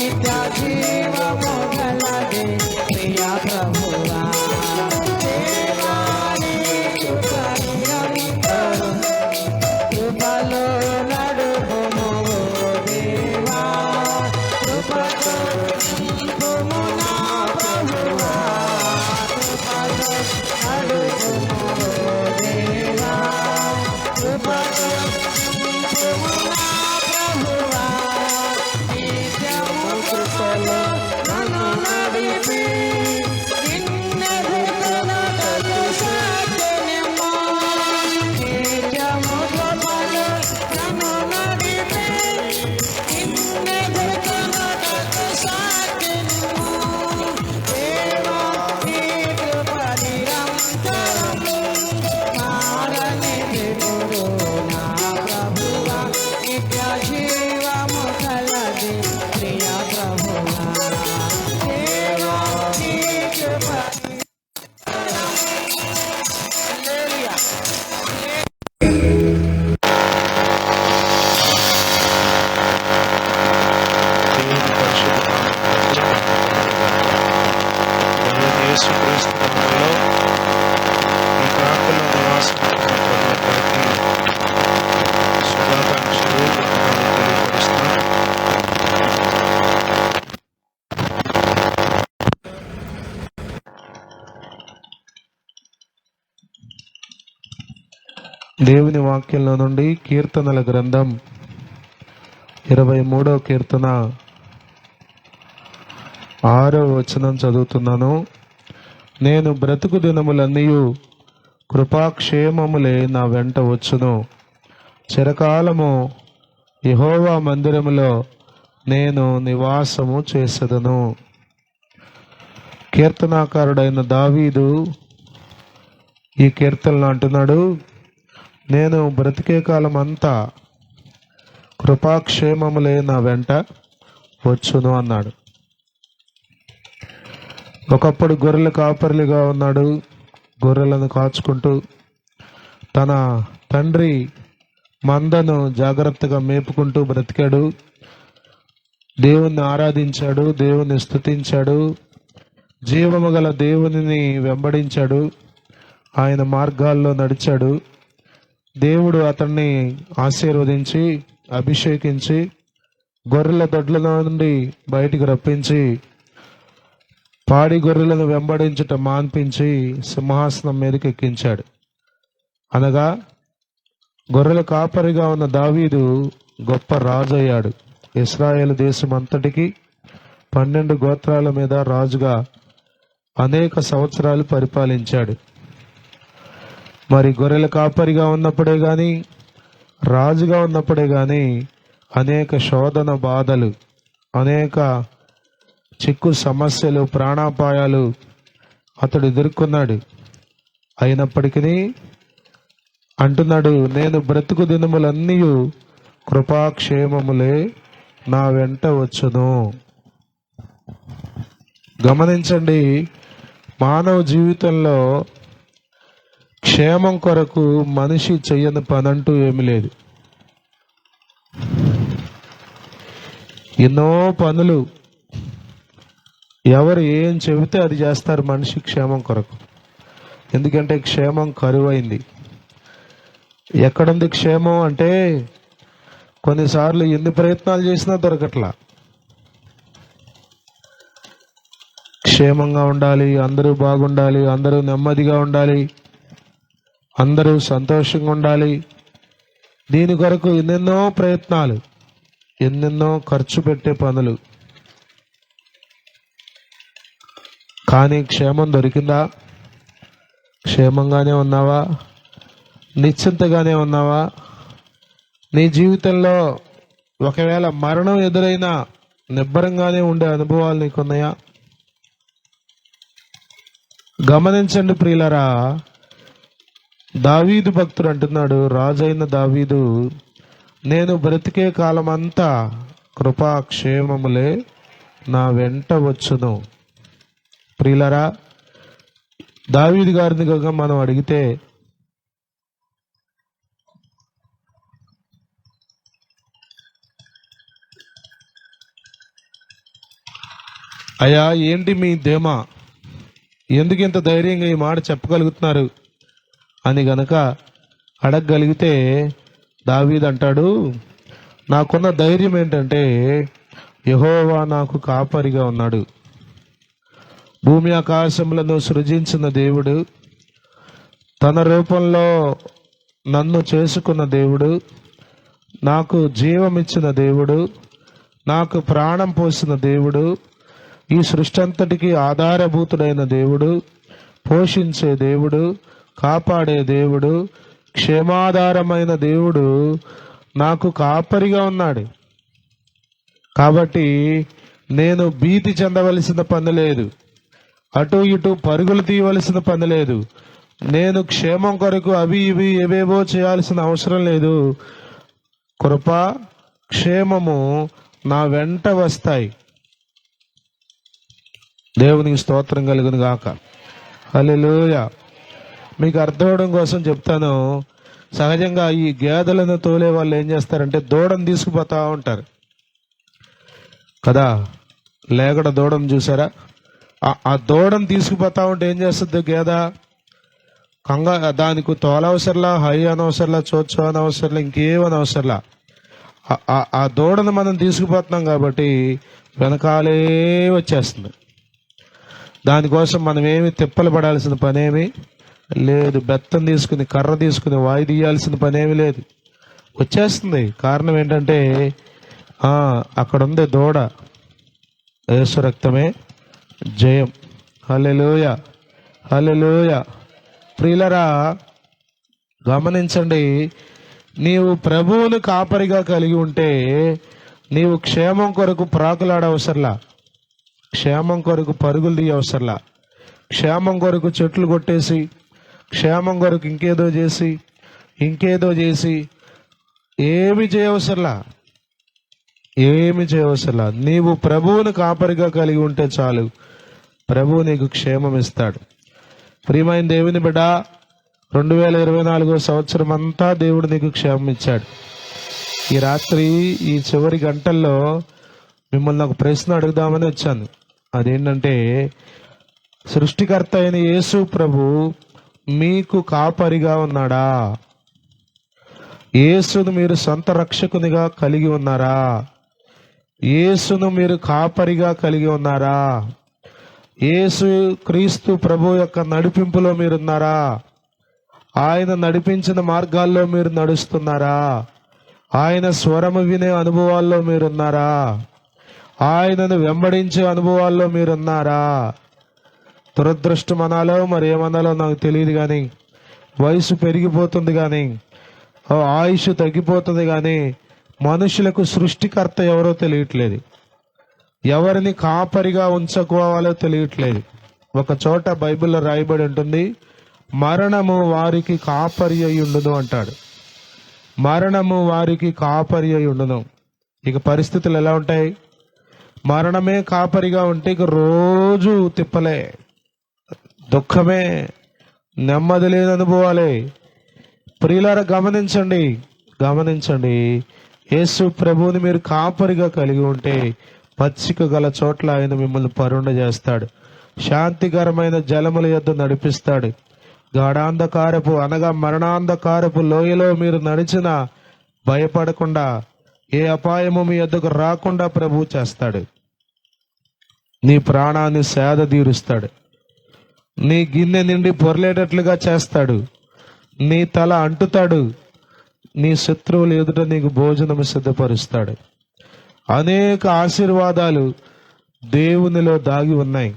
నిత్య జీవము గలదే ప్రియ ప్రభువా దేవాని కృపలో నడుపుము దేవా కృపతో నింపుము నా ప్రభువా కృపలో నడుపుము దేవా కృపతో నింపుము నా ప్రభువా నిత్యము కృపలో నన్ను నడిపి దేవుని వాక్యంలో నుండి కీర్తనల గ్రంథం 23వ కీర్తన 6వ వచనం చదువుతున్నాను. నేను బ్రతుకు దినములన్నీ కృపాక్షేమములే నా వెంట వచ్చును. చిరకాలము యెహోవా మందిరములో నేను నివాసము చేసెదను. కీర్తనాకారుడైన దావీదు ఈ కీర్తనలు అంటున్నాడు, నేను బ్రతికే కాలం అంతా కృపాక్షేమములే నా వెంట వచ్చును అన్నాడు. ఒకప్పుడు గొర్రెల కాపరిగా ఉన్నాడు. గొర్రెలను కాచుకుంటూ తన తండ్రి మందను జాగ్రత్తగా మేపుకుంటూ బ్రతికాడు. దేవుణ్ణి ఆరాధించాడు, దేవుని స్తుతించాడు, జీవము గల దేవునిని వెంబడించాడు, ఆయన మార్గాల్లో నడిచాడు. దేవుడు అతన్ని ఆశీర్వదించి అభిషేకించి గొర్రెల దొడ్ల నుండి బయటికి రప్పించి పాడి గొర్రెలను వెంబడించుట మాన్పించి సింహాసనం మీదకి ఎక్కించాడు. అనగా గొర్రెల కాపరిగా ఉన్న దావీదు గొప్ప రాజు అయ్యాడు. ఇశ్రాయేలు దేశం అంతటికి 12 గోత్రాల మీద రాజుగా అనేక సంవత్సరాలు పరిపాలించాడు. మరి గొర్రెల కాపరిగా ఉన్నప్పుడే కానీ రాజుగా ఉన్నప్పుడే కానీ అనేక శోధన బాధలు, అనేక చిక్కు సమస్యలు, ప్రాణాపాయాలు అతడు ఎదుర్కొన్నాడు. అయినప్పటికీ అంటున్నాడు, నేను బ్రతుకు దినములన్నీ కృపాక్షేమములే నా వెంట వచ్చును. గమనించండి, మానవ జీవితంలో క్షేమం కొరకు మనిషి చెయ్యని పని అంటూ ఏమి లేదు. ఎన్నో పనులు ఎవరు ఏం చెబితే అది చేస్తారు మనిషి క్షేమం కొరకు. ఎందుకంటే క్షేమం కరువైంది. ఎక్కడుంది క్షేమం అంటే కొన్నిసార్లు ఎన్ని ప్రయత్నాలు చేసినా దొరకట్లా. క్షేమంగా ఉండాలి, అందరూ బాగుండాలి, అందరూ నెమ్మదిగా ఉండాలి, అందరూ సంతోషంగా ఉండాలి. దీని కొరకు ఎన్నెన్నో ప్రయత్నాలు, ఎన్నెన్నో ఖర్చు పెట్టే పనులు. కానీ క్షేమం దొరికిందా? క్షేమంగానే ఉన్నావా? నిశ్చింతగానే ఉన్నావా? నీ జీవితంలో ఒకవేళ మరణం ఎదురైనా నిబ్బరంగానే ఉండే అనుభవాలు నీకున్నాయా? గమనించండి ప్రియులరా, దావీదు భక్తుడు అంటున్నాడు, రాజైన దావీదు, నేను బ్రతికే కాలమంతా కృపాక్షేమములే నా వెంట వచ్చును. ప్రియులరా, దావీదు గారిని కనుక మనం అడిగితే అయ్యా ఏంటి మీ ధీమా, ఎందుకు ఇంత ధైర్యంగా ఈ మాట చెప్పగలుగుతున్నారు అని గనక అడగగలిగితే దావీదు అంటాడు, నాకున్న ధైర్యం ఏంటంటే యెహోవా నాకు కాపరిగా ఉన్నాడు. భూమి ఆకాశములను సృజించిన దేవుడు, తన రూపంలో నన్ను చేసుకున్న దేవుడు, నాకు జీవమిచ్చిన దేవుడు, నాకు ప్రాణం పోసిన దేవుడు, ఈ సృష్టి అంతటికి ఆధారభూతుడైన దేవుడు, పోషించే దేవుడు, కాపాడే దేవుడు, క్షేమాధారమైన దేవుడు నాకు కాపరిగా ఉన్నాడు. కాబట్టి నేను భీతి చెందవలసిన పని లేదు, అటు ఇటు పరుగులు తీయవలసిన పని లేదు, నేను క్షేమం కొరకు అవి ఇవి ఏవేవో చేయాల్సిన అవసరం లేదు. కృప క్షేమము నా వెంట వస్తాయి. దేవునికి స్తోత్రం కలుగును గాక. హల్లెలూయా. మీకు అర్థమవడం కోసం చెప్తాను. సహజంగా ఈ గేదెలను తోలే వాళ్ళు ఏం చేస్తారంటే దూడను తీసుకుపోతా ఉంటారు కదా, లేగడ దూడను చూసారా? ఆ దూడను తీసుకుపోతా ఉంటే ఏం చేస్తుంది గేద? దానికి తోలవసరలా, హై అనవసరలా, చోచో అనవసరలా, ఇంకేమని అవసరలా. ఆ దూడను మనం తీసుకుపోతున్నాం కాబట్టి వెనకాలే వచ్చేస్తుంది. దానికోసం మనం ఏమి తిప్పలు పడాల్సిన పనేమి లేదు, బెత్తం తీసుకుని కర్ర తీసుకుని వాయి తీయాల్సిన పనేమి లేదు, వచ్చేస్తుంది. కారణం ఏంటంటే అక్కడ ఉంది దూడ, యేసు రక్తమే జయం. హల్లెలూయా, హల్లెలూయా. ప్రియులరా, గమనించండి, నీవు ప్రభువును కాపరిగా కలిగి ఉంటే నీవు క్షేమం కొరకు ప్రాకులాడవసరలా, క్షేమం కొరకు పరుగులు తీయవసరలా, క్షేమం కొరకు చెట్లు కొట్టేసి, క్షేమం కొరకు ఇంకేదో చేసి ఏమి చేయవసరలా, ఏమి చేయవసరలా. నీవు ప్రభువును కాపరిగా కలిగి ఉంటే చాలు, ప్రభువు నీకు క్షేమం ఇస్తాడు. ప్రియమైన దేవుని బిడ్డ, 2024 సంవత్సరం అంతా దేవుడు నీకు క్షేమం ఇచ్చాడు. ఈ రాత్రి ఈ చివరి గంటల్లో మిమ్మల్ని ఒక ప్రశ్న అడుగుదామని వచ్చాను. అదేంటంటే, సృష్టికర్త అయిన యేసు ప్రభు మీకు కాపరిగా ఉన్నాడా? యేసును మీరు సొంత రక్షకునిగా కలిగి ఉన్నారా? యేసును మీరు కాపరిగా కలిగి ఉన్నారా? యేసు క్రీస్తు ప్రభు యొక్క నడిపింపులో మీరున్నారా? ఆయన నడిపించిన మార్గాల్లో మీరు నడుస్తున్నారా? ఆయన స్వరము వినే అనుభవాల్లో మీరున్నారా? ఆయనను వెంబడించే అనుభవాల్లో మీరున్నారా? దురదృష్టం అనాలో మరి ఏమనాలో నాకు తెలియదు, కానీ వయసు పెరిగిపోతుంది, కానీ ఆయుష్ తగ్గిపోతుంది, కానీ మనుషులకు సృష్టికర్త ఎవరో తెలియట్లేదు, ఎవరిని కాపరిగా ఉంచుకోవాలో తెలియట్లేదు. ఒక చోట బైబిల్లో రాయబడి ఉంటుంది, మరణము వారికి కాపరి అయి ఉండును అంటాడు. మరణము వారికి కాపరి అయి ఉండును. ఇక పరిస్థితులు ఎలా ఉంటాయి? మరణమే కాపరిగా ఉంటే ఇక రోజు తిప్పలే, దుఃఖమే, నెమ్మది లేని అనుభవాలే. ప్రియులారా, గమనించండి, యేసు ప్రభువుని మీరు కాపరిగా కలిగి ఉంటే పచ్చిక గల చోట్ల ఆయన మిమ్మల్ని పరుండ చేస్తాడు, శాంతికరమైన జలముల యొద్ద నడిపిస్తాడు. గాఢాంధకారపు అనగా మరణాంధకారపు లోయలో మీరు నడిచిన భయపడకుండా, ఏ అపాయము మీ యొద్దకు రాకుండా ప్రభువు చేస్తాడు. నీ ప్రాణాన్ని సేద తీరుస్తాడు, నీ గిన్నె నిండి పొరలేటట్లుగా చేస్తాడు, నీ తల అంటుతాడు, నీ శత్రువుల ఎదుట నీకు భోజనం సిద్ధపరుస్తాడు. అనేక ఆశీర్వాదాలు దేవునిలో దాగి ఉన్నాయి.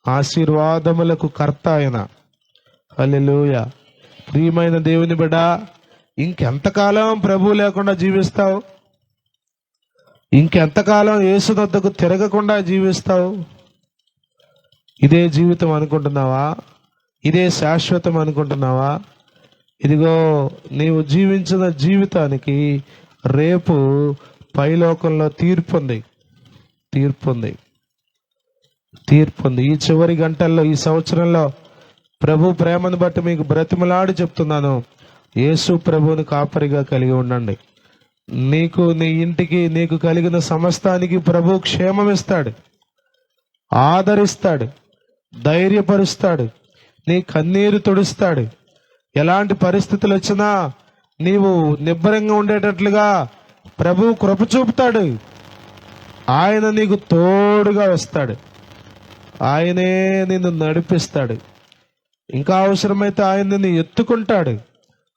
ఆశీర్వాదములకు కర్త ఆయన. హల్లెలూయా. ప్రియమైన దేవుని బిడ్డ, ఇంకెంతకాలం ప్రభువు లేకుండా జీవిస్తావు? ఇంకెంతకాలం యేసు వద్దకు తిరగకుండా జీవిస్తావు? ఇదే జీవితం అనుకుంటున్నావా? ఇదే శాశ్వతం అనుకుంటున్నావా? ఇదిగో, నీవు జీవించిన జీవితానికి రేపు పైలోకంలో తీర్పుంది. ఈ చివరి గంటల్లో, ఈ సంవత్సరంలో ప్రభు ప్రేమను బట్టి మీకు బ్రతిమలాడి చెప్తున్నాను, యేసు ప్రభువుని కాపరిగా కలిగి ఉండండి. నీకు, నీ ఇంటికి, నీకు కలిగిన సమస్తానికి ప్రభు క్షేమం ఇస్తాడు. ఆదరిస్తాడు, ధైర్యపరుస్తాడు, నీ కన్నీరు తుడుస్తాడు. ఎలాంటి పరిస్థితులు వచ్చినా నీవు నిబ్బరంగా ఉండేటట్లుగా ప్రభువు కృప చూపుతాడు. ఆయన నీకు తోడుగా వస్తాడు. ఆయనే నిన్ను నడిపిస్తాడు. ఇంకా అవసరమైతే ఆయన నిన్ను ఎత్తుకుంటాడు,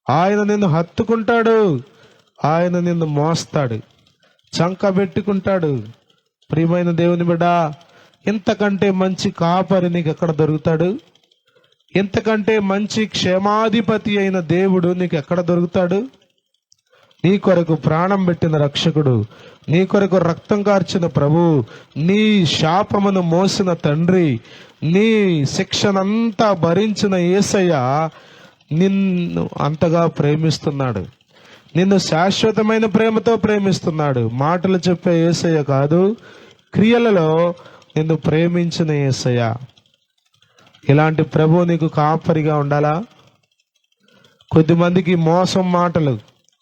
ఆయన నిన్ను హత్తుకుంటాడు, ఆయన నిన్ను మోస్తాడు, చంకబెట్టుకుంటాడు. ప్రియమైన దేవుని బిడ్డ, ఇంతకంటే మంచి కాపరి నీకు ఎక్కడ దొరుకుతాడు? ఇంతకంటే మంచి క్షేమాధిపతి అయిన దేవుడు నీకు ఎక్కడ దొరుకుతాడు? నీ కొరకు ప్రాణం పెట్టిన రక్షకుడు, నీ కొరకు రక్తం కార్చిన ప్రభు, నీ శాపమును మోసిన తండ్రి, నీ శిక్షనంతా భరించిన యేసయ్య నిన్ను అంతగా ప్రేమిస్తున్నాడు. నిన్ను శాశ్వతమైన ప్రేమతో ప్రేమిస్తున్నాడు. మాటలు చెప్పే యేసయ్య కాదు, క్రియలలో నిన్ను ప్రేమించిన యేసయ్య. ఇలాంటి ప్రభు నీకు కాపరిగా ఉండాలా? కొద్దిమందికి మోసం మాటలు,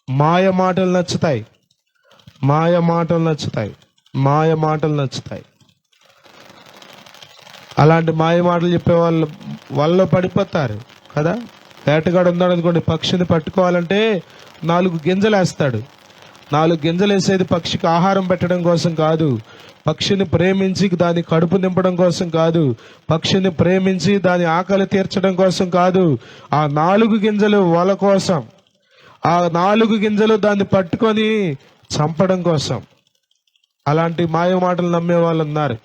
మాయ మాటలు నచ్చుతాయి, మాయ మాటలు నచ్చుతాయి, మాయ మాటలు నచ్చుతాయి. అలాంటి మాయ మాటలు చెప్పే వాళ్ళు పడిపోతారు కదా. వేటగాడు ఉన్నాడు అనుకోండి, పక్షిని పట్టుకోవాలంటే 4 గింజలు వేస్తాడు. 4 గింజలు వేసేది పక్షికి ఆహారం పెట్టడం కోసం కాదు, పక్షిని ప్రేమించి దాని కడుపు నింపడం కోసం కాదు, పక్షిని ప్రేమించి దాని ఆకలి తీర్చడం కోసం కాదు. ఆ 4 గింజలు వల కోసం, ఆ 4 గింజలు దాన్ని పట్టుకొని చంపడం కోసం. అలాంటి మాయ మాటలు నమ్మే వాళ్ళు ఉన్నారు.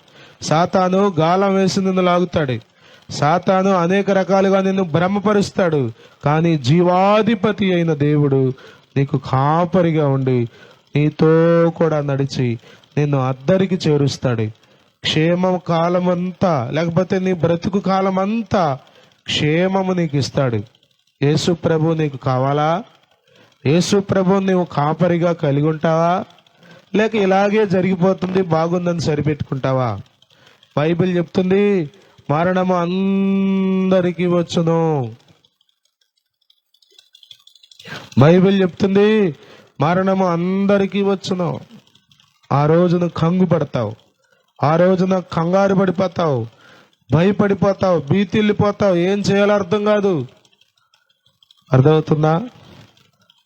సాతాను గాలం వేసి నిన్ను లాగుతాడు, సాతాను అనేక రకాలుగా నిన్ను భ్రమపరుస్తాడు. కానీ జీవాధిపతి అయిన దేవుడు నీకు కాపరిగా ఉండి నీతో కూడా నడిచి నిన్ను అద్దరికి చేరుస్తాడు. క్షేమం కాలమంతా, లేకపోతే నీ బ్రతుకు కాలం అంతా క్షేమము నీకు ఇస్తాడు. యేసు ప్రభు నీకు కావాలా? యేసు ప్రభు నీవు కాపరిగా కలిగి ఉంటావా? లేక ఇలాగే జరిగిపోతుంది బాగుందని సరిపెట్టుకుంటావా? బైబిల్ చెప్తుంది, మరణము అందరికీ వచ్చును. బైబిల్ చెప్తుంది, మరణము అందరికీ వచ్చును. ఆ రోజున కంగు పడతావు, ఆ రోజున కంగారు పడిపోతావు, భయపడిపోతావు, భీతిల్లిపోతావు. ఏం చేయాలో అర్థం కాదు. అర్థమవుతుందా?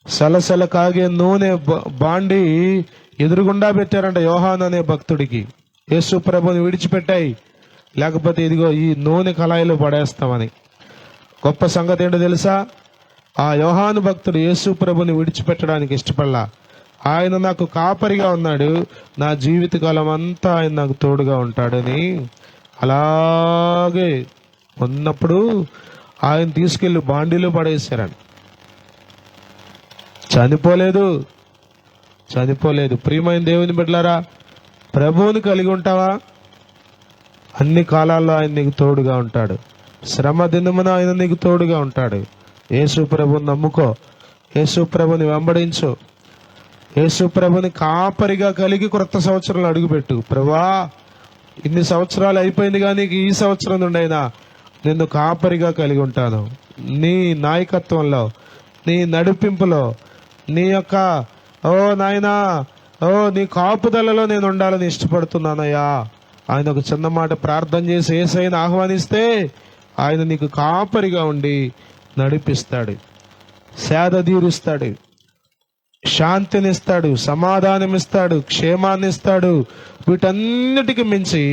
సలసల కాగే నూనె బాండి ఎదురుగుండా పెట్టారంట యోహాను అనే భక్తుడికి. యేసు ప్రభుని విడిచిపెట్టాయి, లేకపోతే ఇదిగో ఈ నూనె కళాయిలో పడేస్తామని. గొప్ప సంగతి ఏంటో తెలుసా? ఆ యోహాను భక్తుడు యేసు ప్రభుని విడిచిపెట్టడానికి ఇష్టపడలా. ఆయన నాకు కాపరిగా ఉన్నాడు, నా జీవితకాలం అంతా ఆయన నాకు తోడుగా ఉంటాడని అలాగే ఉన్నప్పుడు ఆయన తీసుకెళ్లి బాండీలో పడేశారని. చనిపోలేదు. ప్రియమైన దేవుని బిడ్డలారా, ప్రభువుని కలిగి ఉంటావా? అన్ని కాలాల్లో ఆయన నీకు తోడుగా ఉంటాడు. శ్రమ దినమున ఆయన నీకు తోడుగా ఉంటాడు. యేసు ప్రభుని నమ్ముకో, యేసు ప్రభుని వెంబడించు, యేసు ప్రభుని కాపరిగా కలిగి క్రొత్త సంవత్సరంలో అడుగుపెట్టు. ప్రభువా, ఇన్ని సంవత్సరాలు అయిపోయింది, కానీ ఈ సంవత్సరం నుండి అయినా నిన్ను కాపరిగా కలిగి ఉంటాను. నీ నాయకత్వంలో, నీ నడిపింపులో, నీ యొక్క నాయనా నీ కాపుదలలో నేను ఉండాలని ఇష్టపడుతున్నానయ్యా. ఆయన ఒక చిన్న మాట ప్రార్థన చేసి యేసయ్యను ఆహ్వానిస్తే ఆయన నీకు కాపరిగా ఉండి నడిపిస్తాడు, సేద తీరుస్తాడు, శాంతినిస్తాడు, సమాధానమిస్తాడు, క్షేమాన్నిస్తాడు. వీటన్నిటికి మించి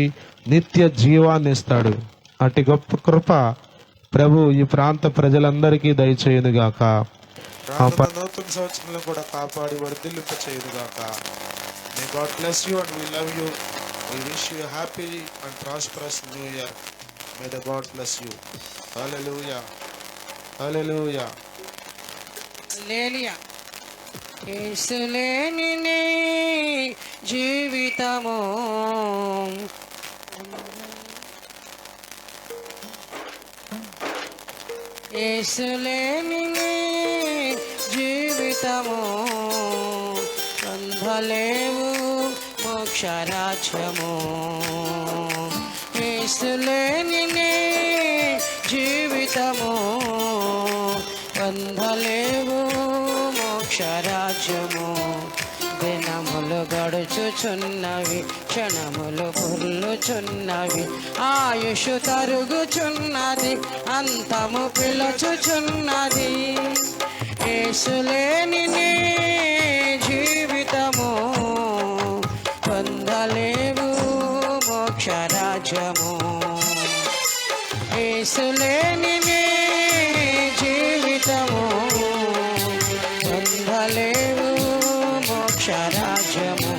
నిత్య జీవాన్ని ఇస్తాడు. అట్టి గొప్ప కృప ప్రభు ఈ ప్రాంత ప్రజలందరికీ దయచేయునుగాక. నూతన సంవత్సరంలో కూడా కాపాడి వర్ధిల్లింప చేయునుగాక. May God bless you and we love you. We wish you happy and prosperous new year. May the God bless you. Hallelujah, hallelujah, hallelujah. Yesu లేని నీ జీవితము యేసు లేని నీ జీవితము పొందలేవు మోక్షరాజ్యము. యేసు లేని నీ జీవితము పొందలేవు మోక్షరాజ్యము. దినముల దినములు గడుచుచున్నవి, క్షణములు పొర్లుచున్నవి, ఆయుషు తరుగుచున్నది, అంతము పిలుచుచున్నది. యేసులేని నీ జీవితము పొందలేవు మోక్షరాజ్యము. యేసులేని నీ జీవితము పొందలేవు మోక్షరాజ్యము.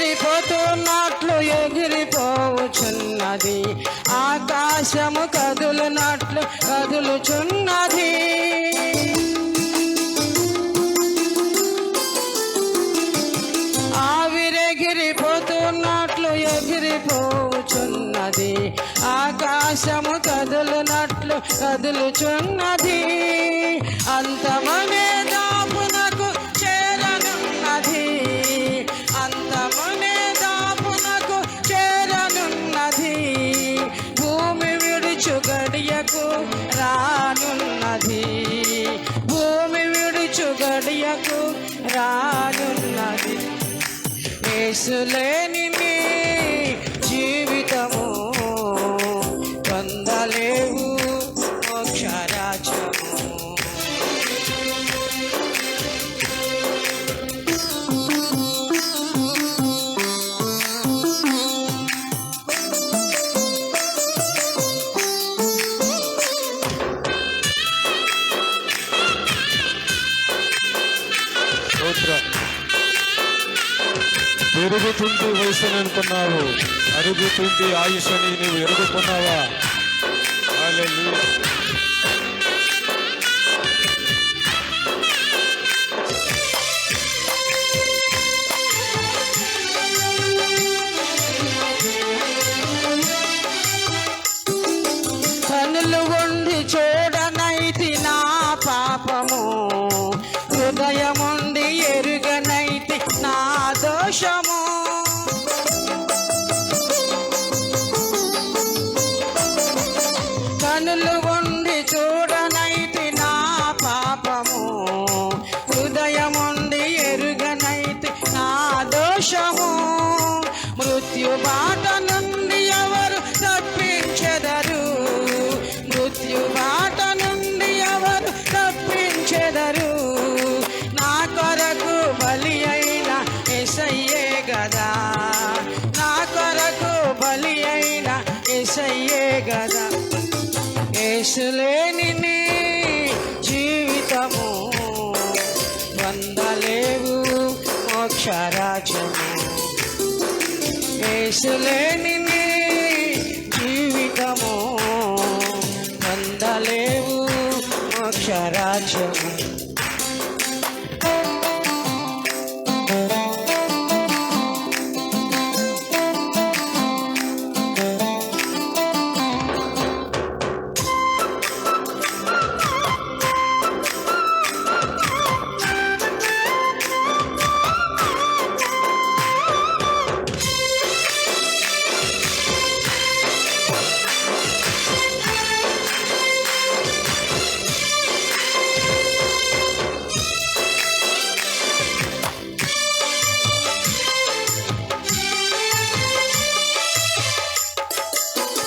ఆవిరెగిరిపోతున్నట్లు ఎగిరిపోవచ్చున్నది, ఆకాశము కదులునట్లు కదులుచున్నది. ఆవిరెగిరిపోతున్నట్లు ఎగిరిపోవచ్చున్నది, ఆకాశము కదులునట్లు కదులుచున్నది. అంతమనే దాపునకు చేరనున్నది, అంతమనే దాపునకు చేరనున్నది. భూమి విడుచు గడియకు రానున్నది, భూమి విడుచు గడియకు రానున్నది. యేసులేని నీ జీవితము పొందలేవు మోక్షరాజ్యము. పెరుగుతుంది వయసుని అనుకున్నావు, అరుగుతుంది ఆయుషని నీవు ఎరుగుకున్నావా? హల్లెలూయా. కనులు ఉండి చూడనైతి నా పాపము, హృదయముండి ఎరుగనైతి నా దోషము. కనులు ఉండి చూడనైతి నా పాపము, హృదయముండి ఎరుగనైతి నా దోషము. మృత్యు బాట నుండి ఎవరు తప్పించెదరు, మృత్యు బాట నుండి ఎవరు తప్పించెదరు. నా కొరకు బలి అయిన యేసయ్యే గదా, నా కొరకు బలి అయిన యేసయ్యే గదా. యేసులేని నీ జీవితము పొందలేవు మోక్షరాజ్యము. యేసులేని నీ జీవితము పొందలేవు మోక్షరాజ్యము.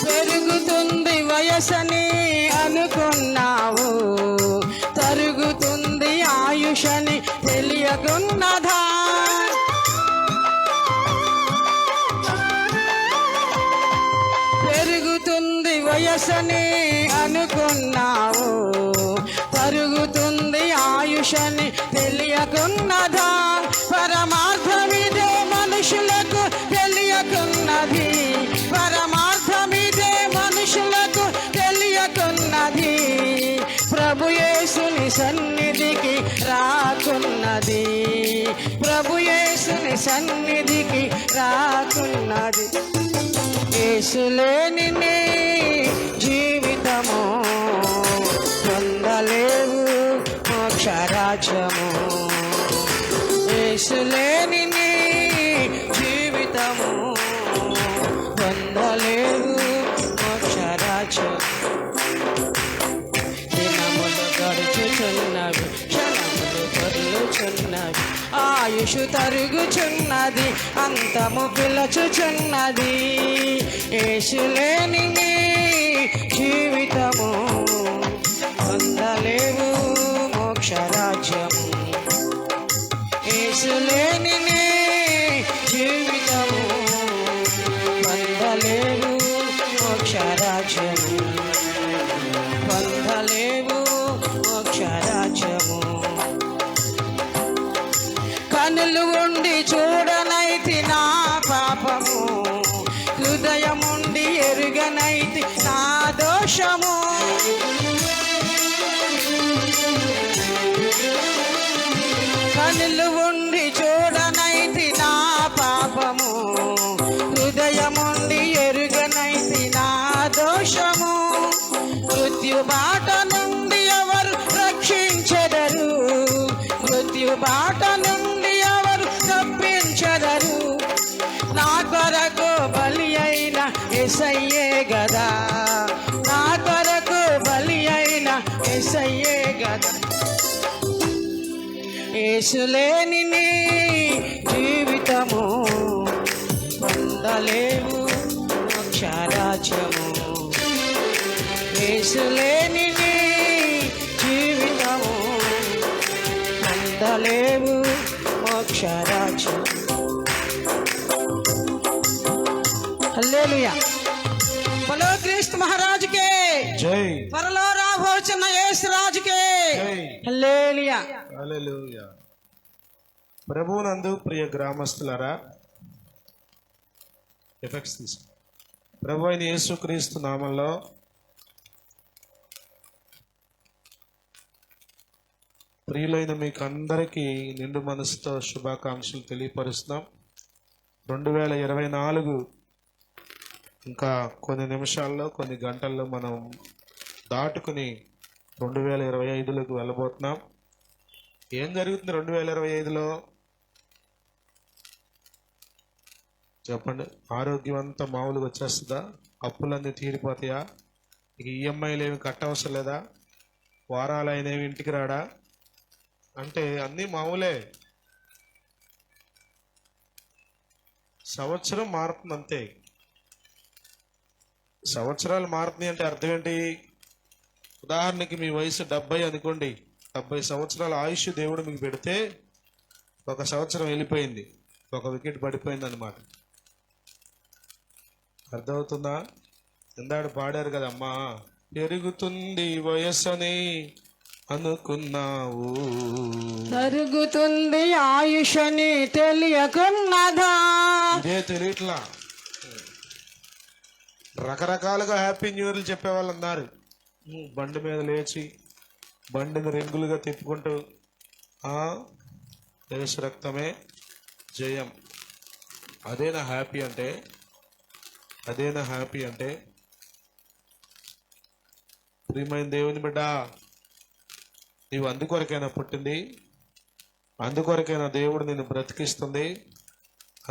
పెరుగుతుంది వయసని అనుకున్నావు, తరుగుతుంది ఆయుషని తెలియకున్నదా. పెరుగుతుంది వయసని అనుకున్నావు, తరుగుతుంది ఆయుషని తెలియకున్నదా. పరమార్థమిదే మనుషులకు తెలియకున్నది, పరమార్థ దేవుని సన్నిధికి రాకున్నది. యేసు లేని నీ జీవితము పొందలేవు మోక్ష రాజ్యము. యేసు లేని నీ జీవితము పొందలేవు మోక్ష రాజ్యము. దినములు గడుచుచున్నవి, క్షణములు పొర్లుచున్నవి, ఆయుషు తరుగుచున్నది, అంతము పిలచుచున్నది. యేసు లేని నీ జీవితము పొందలేవు మోక్ష రాజ్యము. యేసు లేని నీ జీవితము పొందలేవు మోక్ష రాజ్యము. పొందలేవు మోక్ష రాజ్యము. కనులు ఉండి చూడనైతి నా పాపము, హృదయముండి ఎరుగనైతి నా దోషము. కనులు ఉండి చూడనైతి నా పాపము, హృదయముండి ఎరుగనైతి నా దోషము. మృత్యు బాట నుండి ఎవరు రక్షించెదరు, మృత్యు బాట నుండి ఎవరు తప్పించెదరు. నా కొరకు బలి అయిన యేసయ్యే గదా, నా కొరకు బలి అయిన యేసయ్యే గదా. యేసు లేని నీ జీవితము పొందలేవు మోక్ష రాజ్యము. యేసు లేని నీ జీవితము పొందలేవు మోక్ష రాజ్యము. హల్లెలూయా. బలో క్రీస్తు మహారాజుకే జై. త్వరలో రాబోచున్న యేసు రాజుకే జై. హల్లెలూయా. హల్లెలూయా. ప్రభువునందు ప్రియ గ్రామస్తులారా, ఎఫెక్ట్స్ తీసు. ప్రభు అయిన యేసుక్రీస్తు నామంలో ప్రియులైన మీకు అందరికీ నిండు మనసుతో శుభాకాంక్షలు తెలియపరుస్తున్నాం. 2024 ఇంకా కొన్ని నిమిషాల్లో, కొన్ని గంటల్లో మనం దాటుకుని 2025లోకి వెళ్ళబోతున్నాం. ఏం జరుగుతుంది 2025లో చెప్పండి? ఆరోగ్యం అంతా మామూలుగా వచ్చేస్తుందా? అప్పులన్నీ తీరిపోతాయా? ఇక ఈఎంఐలు ఏమి కట్టవసరం లేదా? వారాలు అయినవి ఇంటికి రాడా? అంటే అన్నీ మామూలే. సంవత్సరం మారుతుంది అంతే. సంవత్సరాలు మారుతున్నాయి అంటే అర్థం ఏంటి? ఉదాహరణకి మీ వయసు 70 అనుకోండి. 70 సంవత్సరాల ఆయుష్ దేవుడు మీకు పెడితే 1 సంవత్సరం వెళ్ళిపోయింది, 1 వికెట్ పడిపోయింది అనమాట. అర్థమవుతుందా? ఇందాడు పాడారు కదమ్మా, పెరుగుతుంది వయస్సని అనుకున్నావు, తరుగుతుంది ఆయుషని తెలియకున్నదా. ఇదే తెలియట్లా. రకరకాలుగా హ్యాపీ న్యూ ఇయర్లు చెప్పేవాళ్ళు ఉన్నారు. బండి మీద లేచి బండిని రెంగులుగా తిప్పుకుంటూ యేసు రక్తమే జయం. అదేనా హ్యాపీ అంటే? అదేనా హ్యాపీ అంటే? ప్రియమైన దేవుని బిడ్డ, నీవు అందుకొరకైనా పుట్టింది, అందుకొరకైనా దేవుడు నిన్ను బ్రతికిస్తుంది,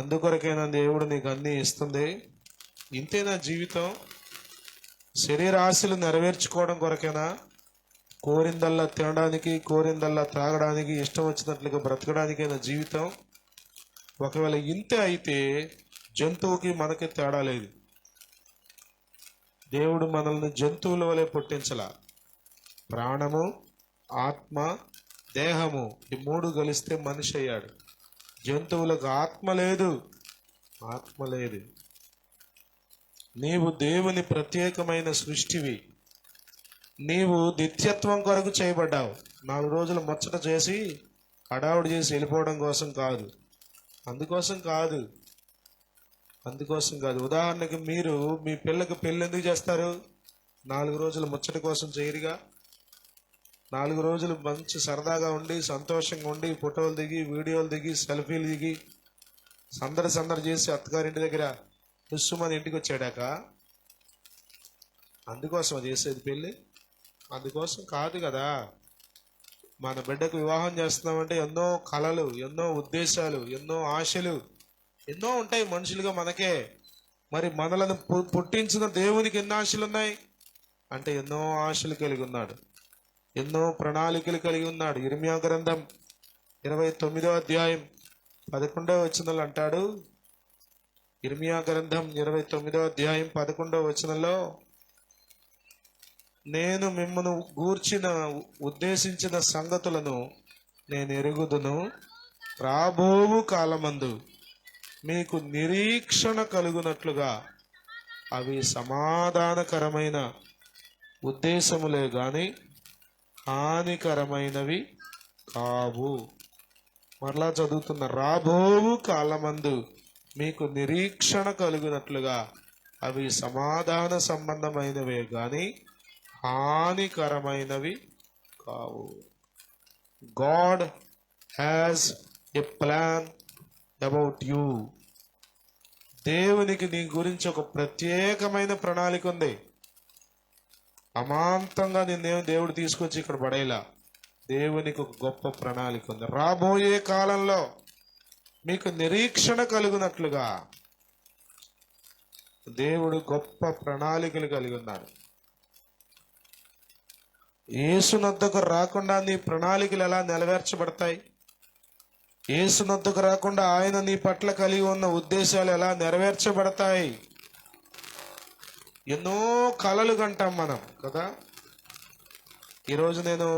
అందుకొరకైనా దేవుడు నీకు అన్నీ ఇస్తుంది. ఇంతేనా జీవితం? శరీర ఆశలు నెరవేర్చుకోవడం కొరకేనా? కోరిందల్లా తినడానికి, కోరిందల్లా త్రాగడానికి, ఇష్టం వచ్చినట్లుగా బ్రతకడానికైనా జీవితం? ఒకవేళ ఇంతే అయితే జంతువుకి మనకి తేడా లేదు. దేవుడు మనల్ని జంతువుల వలె పుట్టించలా. ప్రాణము, ఆత్మ, దేహము ఈ 3 కలిస్తే మనిషి అయ్యాడు. జంతువులకు ఆత్మ లేదు, ఆత్మ లేదు. నీవు దేవుని ప్రత్యేకమైన సృష్టివి. నీవు నిత్యత్వం కొరకు చేయబడ్డావు. 4 రోజులు ముచ్చట చేసి హడావుడి చేసి వెళ్ళిపోవడం కోసం కాదు, అందుకోసం కాదు. ఉదాహరణకి మీరు మీ పిల్లకి పెళ్ళి ఎందుకు చేస్తారు? 4 రోజులు ముచ్చట కోసం చేయరుగా. 4 రోజులు మంచి సరదాగా ఉండి, సంతోషంగా ఉండి, ఫోటోలు దిగి, వీడియోలు దిగి, సెల్ఫీలు దిగి, సందడి చేసి అత్తగారింటి దగ్గర రుస్సుమని ఇంటికి వచ్చాడాక అందుకోసం చేసేది పెళ్ళి, అందుకోసం కాదు కదా. మన బిడ్డకు వివాహం చేస్తున్నామంటే ఎన్నో కలలు, ఎన్నో ఉద్దేశాలు, ఎన్నో ఆశలు, ఎన్నో ఉంటాయి మనుషులుగా మనకే. మరి మనలను పుట్టించిన దేవునికి ఎన్ని ఆశలు ఉన్నాయి అంటే ఎన్నో ఆశలు కలిగి ఉన్నాడు, ఎన్నో ప్రణాళికలు కలిగి ఉన్నాడు. ఇర్మియా గ్రంథం 29వ అధ్యాయం 11వ వచనంలో అంటాడు, ఇర్మియా గ్రంథం 29వ అధ్యాయం 11వ వచనంలో, నేను మిమ్మను గూర్చిన ఉద్దేశించిన సంగతులను నేను ఎరుగుదును, రాబోవు కాలమందు మీకు నిరీక్షణ కలుగునట్లుగా అవి సమాధానకరమైన ఉద్దేశములే గాని హానికరమైనవి కావు. మరలా చదువుతున్న, రాబోవు కాలమందు మీకు నిరీక్షణ కలుగునట్లుగా అవి సమాధాన సంబంధమైనవే గాని హానికరమైనవి కావు. God has a plan about you. దేవునికి నీ గురించి ఒక ప్రత్యేకమైన ప్రణాళిక ఉంది. అమాంతంగా నిన్నేం దేవుడు తీసుకొచ్చి ఇక్కడ పడేలా, దేవునికి ఒక గొప్ప ప్రణాళిక ఉంది. రాబోయే కాలంలో మీకు నిరీక్షణ కలుగునట్లుగా దేవుడు గొప్ప ప్రణాళికలు కలిగి ఉన్నాడు. యేసునొద్దకు రాకుండా నీ ప్రణాళికలు ఎలా నెరవేర్చబడతాయి? యేసునొద్దకు రాకుండా ఆయన నీ పట్ల కలిగి ఉన్న ఉద్దేశాలు ఎలా నెరవేర్చబడతాయి? ఎన్నో కలలు కంటాం మనం కదా. ఈరోజు నేను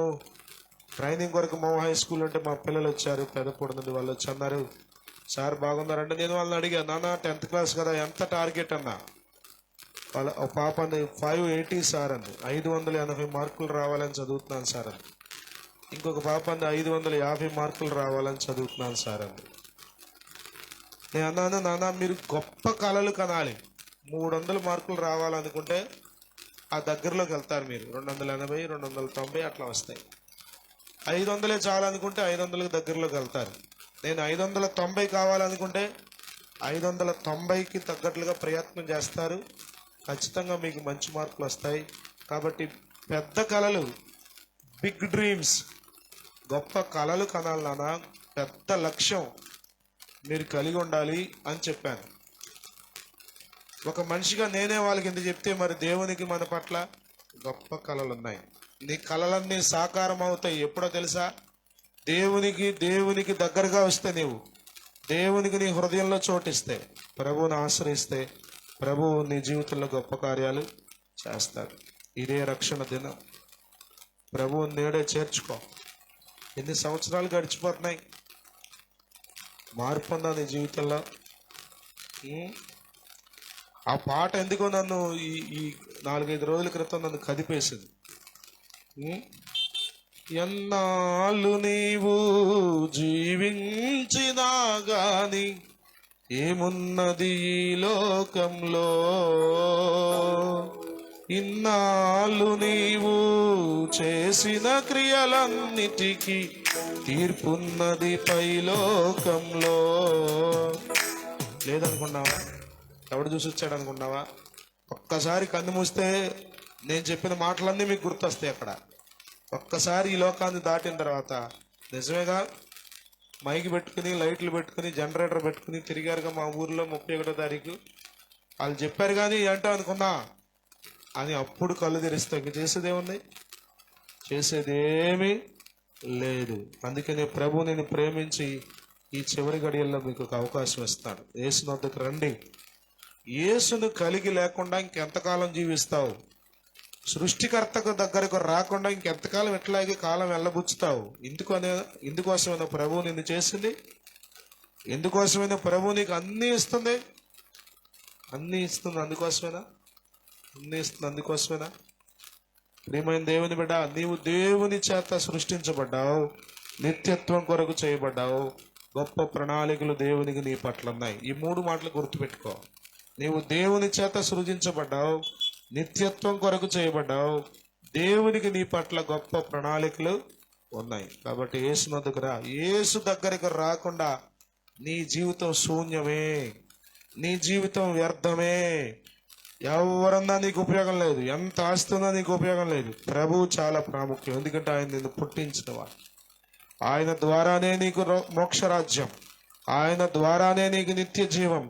ట్రైనింగ్ కొరకు మా హై స్కూల్ అంటే మా పిల్లలు వచ్చారు, పెదపూడి నుండి వాళ్ళు వచ్చి అన్నారు, సార్ బాగున్నారంటే నేను వాళ్ళని అడిగా, నాన్న 10th క్లాస్ కదా, ఎంత టార్గెట్ అన్నా. వాళ్ళ ఒక పాప అంది 580 సార్ అంది, 580 మార్కులు రావాలని చదువుతున్నాను సార్ అంది. ఇంకొక పాప అంది 550 మార్కులు రావాలని చదువుతున్నాను సార్ అంది. నేను అన్నాను, నాన్న మీరు గొప్ప కళలు కనాలి. 300 మార్కులు రావాలనుకుంటే ఆ దగ్గరలోకి వెళ్తారు మీరు. 280, 290 అట్లా వస్తాయి. 500 చాలనుకుంటే 500కి దగ్గరలోకి వెళ్తారు. నేను 590 కావాలనుకుంటే 590కి తగ్గట్లుగా ప్రయత్నం చేస్తారు. ఖచ్చితంగా మీకు మంచి మార్కులు వస్తాయి. కాబట్టి పెద్ద కళలు, బిగ్ డ్రీమ్స్, గొప్ప కళలు కనాలి నాన్న, పెద్ద లక్ష్యం మీరు కలిగి ఉండాలి అని చెప్పాను. ఒక మనిషిగా నేనే వాళ్ళకి ఎందుకు చెప్తే, మరి దేవునికి మన పట్ల గొప్ప కళలు ఉన్నాయి. నీ కళలన్నీ సాకారం అవుతాయి ఎప్పుడో తెలుసా? దేవునికి దగ్గరగా వస్తే, నీవు దేవునికి నీ హృదయంలో చోటిస్తే, ప్రభువుని ఆశ్రయిస్తే, ప్రభువు నీ జీవితంలో గొప్ప కార్యాలు చేస్తాడు. ఇదే రక్షణ దినం. ప్రభువుని నేడే చేర్చుకో. ఎన్ని సంవత్సరాలు గడిచిపోతున్నాయి, మార్పు ఉందా నీ జీవితంలో? ఆ పాట ఎందుకో నన్ను ఈ 4-5 రోజుల క్రితం నన్ను కదిపేసింది. ఎన్నాళ్ళు నీవు జీవించినా గాని ఏమున్నది ఈ లోకంలో, ఇన్నాళ్ళు నీవు చేసిన క్రియలన్నిటికీ తీర్పున్నది పైలోకంలో. లేదనుకున్నావా? ఎవడు చూసి వచ్చాడు అనుకున్నావా? ఒక్కసారి కన్ను మూస్తే నేను చెప్పిన మాటలన్నీ మీకు గుర్తొస్తాయి. అక్కడ ఒక్కసారి ఈ లోకాన్ని దాటిన తర్వాత నిజమేగా, మైకి పెట్టుకుని, లైట్లు పెట్టుకుని, జనరేటర్ పెట్టుకుని తిరిగారుగా మా ఊర్లో 31వ తారీఖు. వాళ్ళు చెప్పారు కానీ ఏంటో అనుకున్నా అని అప్పుడు కళ్ళు తెరిస్తే ఇంక చేసేదేముంది? చేసేదేమీ లేదు. అందుకని ప్రభు నేను ప్రేమించి ఈ చివరి గడియల్లో మీకు ఒక అవకాశం ఇస్తాడు. యేసునొద్దకు రండి. యేసును కలిగి లేకుండా ఇంకెంతకాలం జీవిస్తావు? సృష్టికర్తకు దగ్గరకు రాకుండా ఇంకెంతకాలం ఎట్లాగే కాలం వెళ్ళబుచ్చుతావు? ఇందుకోసమైనా ప్రభువు నిన్ను చేసింది, ఎందుకోసమైనా ప్రభువు నీకు అన్నీ ఇస్తుంది, అందుకోసమేనా? అందుకోసమేనా? ప్రియమైన దేవుని బిడ్డ, నీవు దేవుని చేత సృష్టించబడ్డావు, నిత్యత్వం కొరకు చేయబడ్డావు. గొప్ప ప్రణాళికలు దేవునికి నీ పట్ల ఉన్నాయి. ఈ 3 మాటలు గుర్తుపెట్టుకో. నీవు దేవుని చేత సృజించబడ్డావు, నిత్యత్వం కొరకు చేయబడ్డావు, దేవునికి నీ పట్ల గొప్ప ప్రణాళికలు ఉన్నాయి. కాబట్టి యేసు దగ్గరకు రాకుండా నీ జీవితం శూన్యమే, నీ జీవితం వ్యర్థమే. ఎవరన్నా నీకు ఉపయోగం లేదు, ఎంత ఆస్తున్నా నీకు ఉపయోగం లేదు. ప్రభువు చాలా ప్రాముఖ్యం, ఎందుకంటే ఆయన నిన్ను పుట్టించిన వాడు. ఆయన ద్వారానే నీకు మోక్షరాజ్యం, ఆయన ద్వారానే నీకు నిత్య జీవం,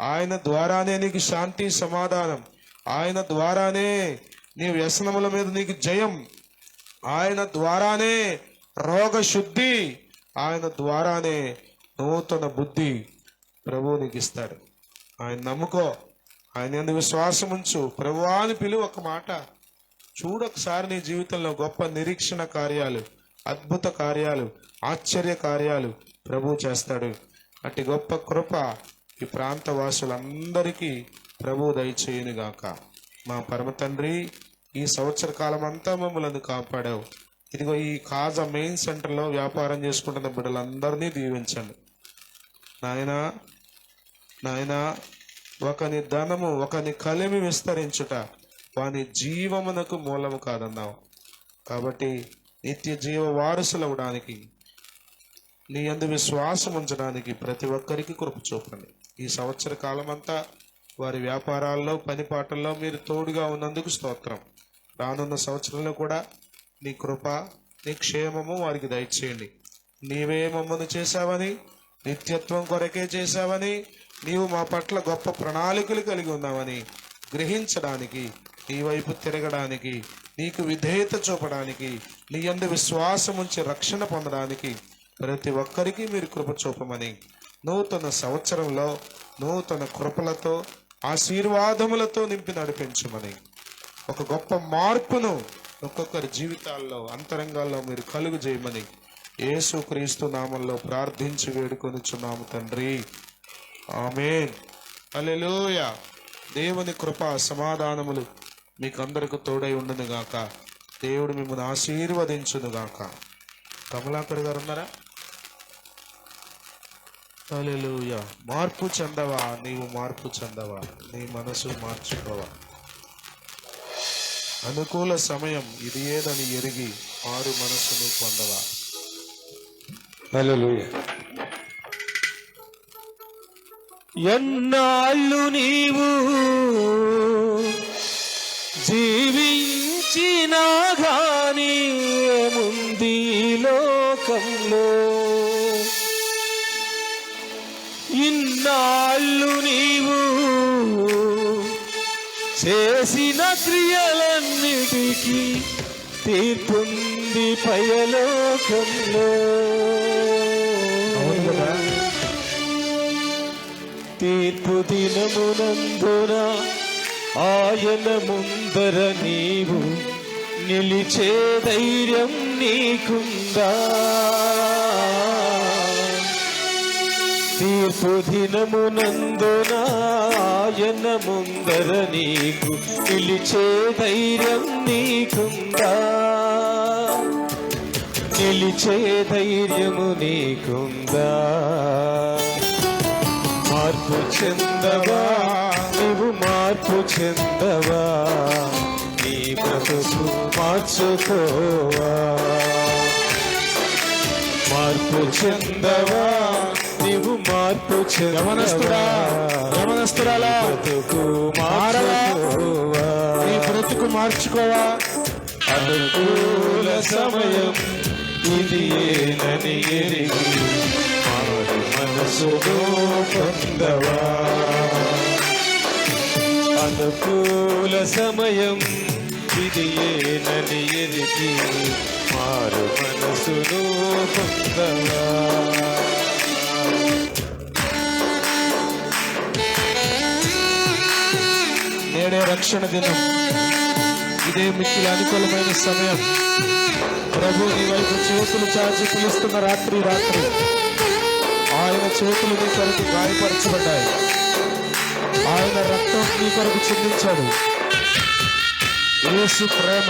ఆయన ద్వారానే నీకు శాంతి సమాధానం, ఆయన ద్వారానే నీ వ్యసనముల మీద నీకు జయం, ఆయన ద్వారానే రోగశుద్ధి, ఆయన ద్వారానే నూతన బుద్ధి ప్రభువు నీకు ఇస్తాడు. ఆయన నమ్ముకో, ఆయన యందు విశ్వాసం ఉంచు. ప్రభువా అని పిలువు, ఒక మాట చూడొకసారి. నీ జీవితంలో గొప్ప నిరీక్షణ కార్యాలు, అద్భుత కార్యాలు, ఆశ్చర్య కార్యాలు ప్రభువు చేస్తాడు. అట్టి గొప్ప కృప ఈ ప్రాంత వాసులందరికీ ప్రభువు దయచేయునుగాక. మా పరమ తండ్రి, ఈ సంవత్సర కాలం అంతా మమ్మల్ని కాపాడావు. ఇదిగో ఈ కాజా మెయిన్ సెంటర్లో వ్యాపారం చేసుకుంటున్న బిడ్డలందరినీ దీవించండి నాయనా. నాయనా, ఒకని ధనము ఒకని కలిమి విస్తరించుట వాని జీవమునకు మూలము కాదన్నావు. కాబట్టి నిత్య జీవ వారసులవడానికి, నీ యందు విశ్వాసం ఉంచడానికి ప్రతి ఒక్కరికి కృప చూపండి. ఈ సంవత్సర కాలం అంతా వారి వ్యాపారాల్లో, పనిపాటల్లో మీరు తోడుగా ఉన్నందుకు స్తోత్రం. రానున్న సంవత్సరంలో కూడా నీ కృప, నీ క్షేమము వారికి దయచేయండి. నీవే మమ్మను చేశావని, నిత్యత్వం కొరకే చేశావని, నీవు మా పట్ల గొప్ప ప్రణాళికలు కలిగి ఉన్నావని గ్రహించడానికి, నీ వైపు తిరగడానికి, నీకు విధేయత చూపడానికి, నీ యందు విశ్వాసం ఉంచి రక్షణ పొందడానికి ప్రతి ఒక్కరికి మీరు కృప చూపమని, నూతన సంవత్సరంలో నూతన కృపలతో, ఆశీర్వాదములతో నింపి నడిపించమని, ఒక గొప్ప మార్పును ఒక్కొక్కరి జీవితాల్లో, అంతరంగాల్లో మీరు కలుగు చేయమని యేసుక్రీస్తు నామంలో ప్రార్థించి వేడుకొనిచున్నాము తండ్రి. ఆమేన్. హల్లెలూయా. దేవుని కృప సమాధానములు మీకు అందరికి తోడై ఉండును గాక. దేవుడు మిమ్మల్ని ఆశీర్వదించును గాక. కమలాకర్ గారు ఉన్నారా? హల్లెలూయా. మార్పు చెందవా, నీవు మార్పు చెందవా, నీ మనసు మార్చుకోవా. అనుకూల సమయం ఇది ఏదని ఎరిగి మారు మనసును పొందవా. హల్లెలూయా. ఎన్నాళ్ళు నీవు జీవించినా గాని ఏముంది లోకంలో, ఇన్నాళ్ళు నీవు చేసిన క్రియలన్నిటికీ తీర్పుంది పయలోకంలో. తీర్పు దినమునందున ఆయన ముందర నీవు నిలిచే ధైర్యం నీకుందా? తీర్పు దినమునందున ఆయన ముందర నీకు నిలిచే ధైర్యం నీకుందా? నిలిచే ధైర్యము నీకుందా? మార్పు చెందవా, నీవు మార్పు చెందవా, నీ బ్రతుకు మార్చుకోవా. మార్పు చెందవా, నీవు మార్పు చెందవా, బ్రతుకు మార్చుకోవా. నీ బ్రతుకు మార్చుకోవా. అనుకూల సమయం ఇది ఏనని ఎరిగి మారు మనసును పొందవా. అనుకూల సమయం ఇది ఏనని ఎరిగి మారు మనసును పొందవా. నేడే రక్షణ దినం, ఇదే మిక్కిలి అనుకూలమైన సమయం. ప్రభు నీ వైపు చేతులు చాచి పిలుస్తున్న రాత్రి. ఆయన చేతులు నీ కొరకు గాయపరచబడ్డాయి, ఆయన రక్తం నీ కొరకు చిందించాడు. యేసు ప్రేమ,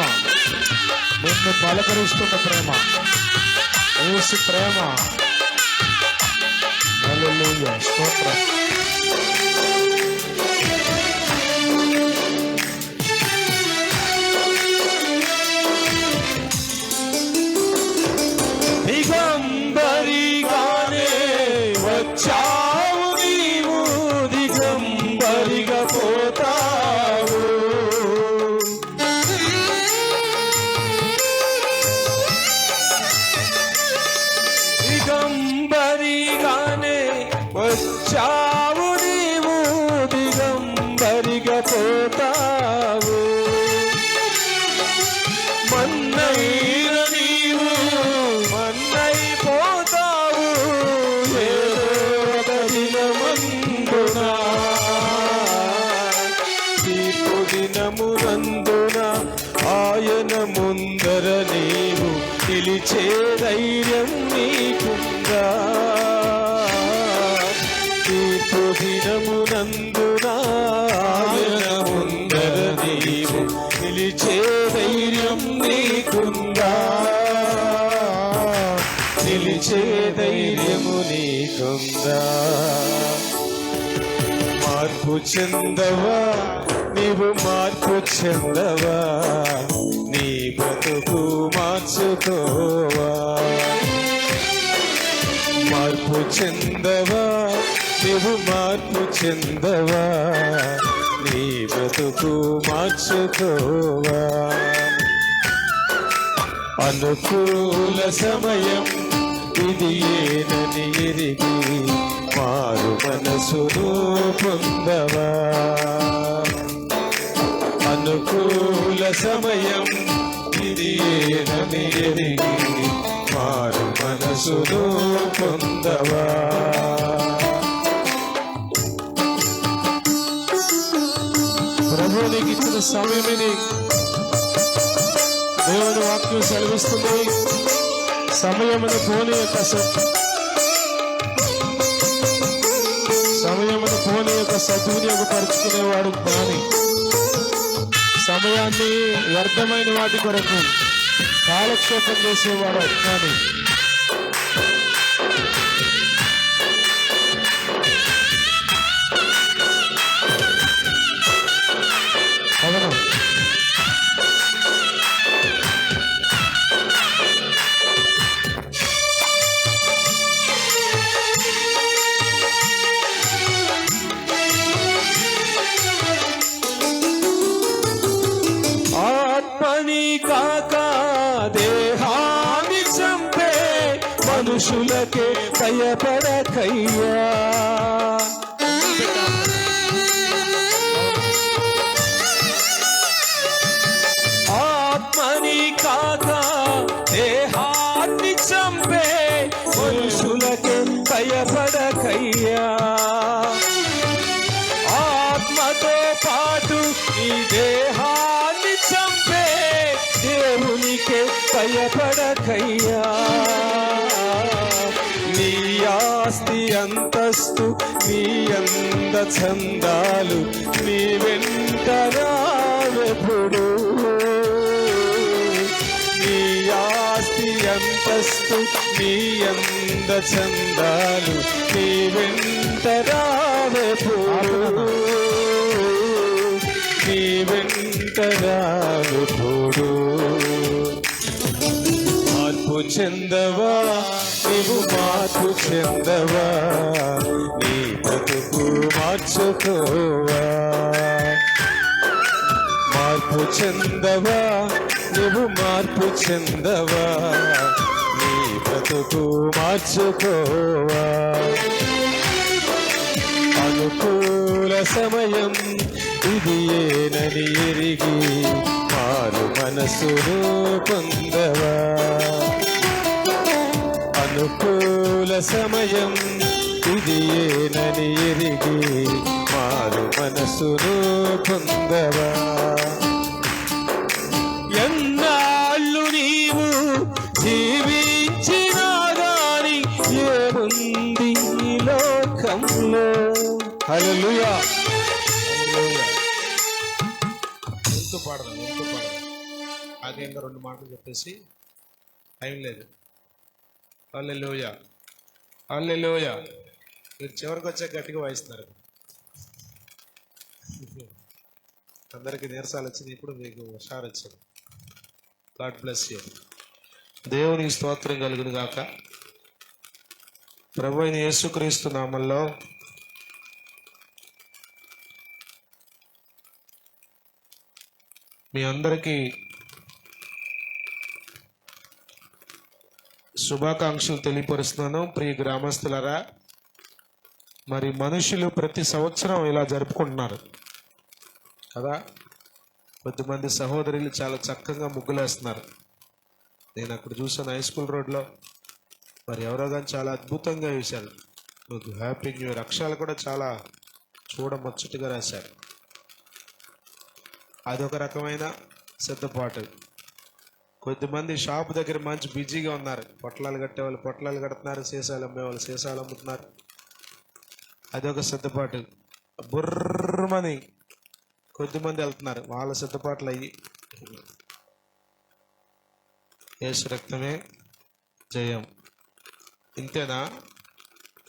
నిన్ను పలకరిస్తున్న ప్రేమ, యేసు ప్రేమ. హల్లెలూయా. స్తోత్రం. దిగంబరిగానే వచ్చా తీర్పు దినమునందున ఆయన ముందర నీవు నిలిచే ధైర్యం నీకుందా? తీర్పు దినమునందున ఆయన ముందర నీవు నిలిచే ధైర్యం నీకుందా? నిలిచే ధైర్యము నీకుందా? మార్పు చెందవా, నీవు మార్పు చెందవా, నీ బ్రతుకు మార్చుకోవా. మార్పు చెందవా, నీవు మార్పు చెందవా, నీ బ్రతుకు మార్చుకోవా. అనుకూల సమయం ఇది ఏనని ఎరిగి మారు మనసును పొందవా. అనుకూల సమయం ఇది ఏనని ఎరిగి మారు మనసును పొందవా. ప్రభు నీకు ఇచ్చిన సమయమని దేవుని వాక్యం సెలవిస్తుంది. సమయమును పోనీ యొక్క సద్వినియోగపరుచుకునేవాడు జ్ఞాని. సమయాన్ని వ్యర్థమైన వాటి కొరకు కాలక్షేపం చేసేవాడు అజ్ఞాని. అవును, ఆత్మని కాక దేహాన్ని చంపే మనుషులకే భయపడకయ్యా. ఆత్మని కాక దేహాన్ని చంపే మనుషులకే భయపడకయ్యా. ఆత్మతో పాటు ఈ దేహాన్ని చంపే దేవునికే భయపడకయ్యా. నీ ఆస్తి అంతస్తు నీ అంద చందాలు నీ వెంట రావెప్పుడు. నీ ఆస్తి అంతస్తు నీ అంద చందాలు నీ వెంట రావెప్పుడు. నీ వెంట రావెప్పుడు. మార్పు చెందవా, నీవు మార్పు చెందవా, నీ బ్రతుకు మార్చుకోవా. మార్పు చెందవా, నీవు మార్పు చెందవా, నీ బ్రతుకు మార్చుకోవా. అనుకూల సమయం ఇది ఏనని ఎరిగి మారు మనసును పొందవా. అనుకూల సమయం ఇది ఏనని ఎరిగి మారు మనసును పొందవా. ఎన్నాళ్ళు నీవు జీవించినా గాని ఏముంది ఈ లోకంలో? హల్లెలూయా. ఎంతో పాడదాం. ఆగంగా 2 మాటలు చెప్పేసి టైం లేదు. హల్లెలూయా, హల్లెలూయా. మీరు చివరికి వచ్చాక గట్టిగా వాయిస్తున్నారు. అందరికీ నీరసాలు వచ్చింది, ఇప్పుడు మీకు హుషారు వచ్చింది. God bless you. దేవునికి స్తోత్రం కలుగును గాక. ప్రభు అయిన యేసుక్రీస్తు నామములో మీ అందరికీ శుభాకాంక్షలు తెలియపరుస్తున్నాను. ప్రియ గ్రామస్తులరా, మరి మనుషులు ప్రతి సంవత్సరం ఇలా జరుపుకుంటున్నారు కదా. కొద్దిమంది సహోదరులు చాలా చక్కగా ముగ్గులేస్తున్నారు. నేను అక్కడ చూసాను హై స్కూల్ రోడ్లో. మరి ఎవరో కానీ చాలా అద్భుతంగా వేశారు. హ్యాపీ న్యూ ఇయర్ అక్షరాలు కూడా చాలా చూడముచ్చటగా రాశారు. అదొక రకమైన సిద్ధపాటు. కొద్దిమంది షాప్ దగ్గర మంచి బిజీగా ఉన్నారు. పొట్లాలు కట్టేవాళ్ళు పొట్లాలు కడుతున్నారు, సీసాలు అమ్మేవాళ్ళు సీసాలు అమ్ముతున్నారు. అదొక సిద్ధపాటు. బుర్రమని కొద్దిమంది వెళ్తున్నారు, వాళ్ళ సిద్ధపాట్లు అయ్యి. యేసు రక్తమే జయం. ఇంతేనా?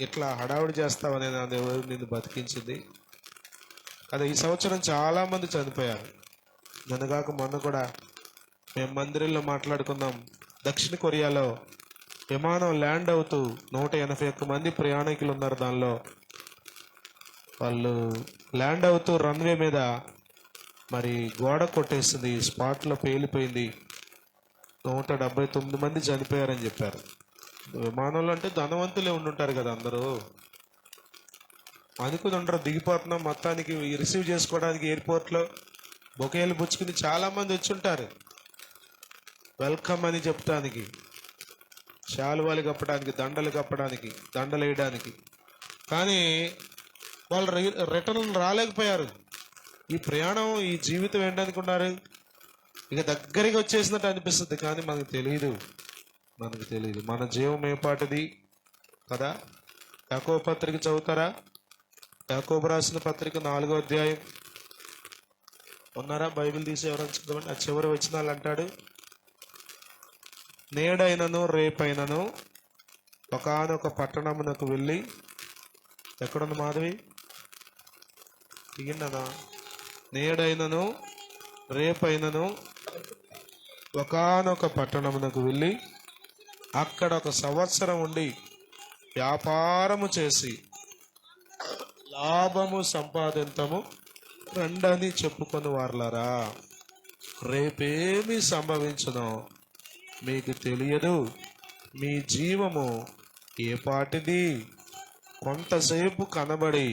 ఇట్లా హడావుడి చేస్తావనే నా దేవుడు నిన్ను బతికించింది కదా. ఈ సంవత్సరం చాలామంది చనిపోయారు. నిన్నగాక మొన్న కూడా మేము మందిరంలో మాట్లాడుకున్నాం. దక్షిణ కొరియాలో విమానం ల్యాండ్ అవుతూ 181 మంది ప్రయాణికులు ఉన్నారు. దానిలో వాళ్ళు ల్యాండ్ అవుతూ రన్వే మీద మరి గోడ కొట్టేసింది, స్పాట్లో పేలిపోయింది. 179 మంది చనిపోయారని చెప్పారు. విమానంలో అంటే ధనవంతులే ఉండుంటారు కదా, అందరూ అనుకుని ఉండరు. దిగిపోతున్నాం మొత్తానికి రిసీవ్ చేసుకోవడానికి ఎయిర్పోర్ట్లో బొకేలు పుచ్చుకుని చాలామంది వచ్చి ఉంటారు. వెల్కమ్ అని చెప్తానికి, శాలువాలు కప్పడానికి, దండలు కప్పడానికి, దండలు వేయడానికి. కానీ వాళ్ళు రిటర్న్ రాలేకపోయారు. ఈ ప్రయాణం, ఈ జీవితం ఏంటనుకున్నారు? ఇక దగ్గరికి వచ్చేసినట్టు అనిపిస్తుంది, కానీ మనకు తెలియదు. మన జీవం ఏపాటిది కదా. యాకోబు పత్రిక చదువుతారా? యాకోబు రాసిన పత్రిక 4వ అధ్యాయం. ఉన్నారా? బైబిల్ తీసి ఎవరైనా చదవండి. ఆ చివరి వచనాలు అంటాడు, నేడైనను రేపైనను ఒకానొక పట్టణమునకు వెళ్ళి. ఎక్కడున్న మాధవి? దిగిందనా? నేడైనను రేపైనను ఒకానొక పట్టణమునకు వెళ్ళి అక్కడ 1 సంవత్సరం ఉండి వ్యాపారము చేసి లాభము సంపాదించము రండని చెప్పుకొని వారలారా. రేపేమి సంభవించునో మీకు తెలియదు. మీ జీవము ఏ పాటిది? కొంతసేపు కనబడి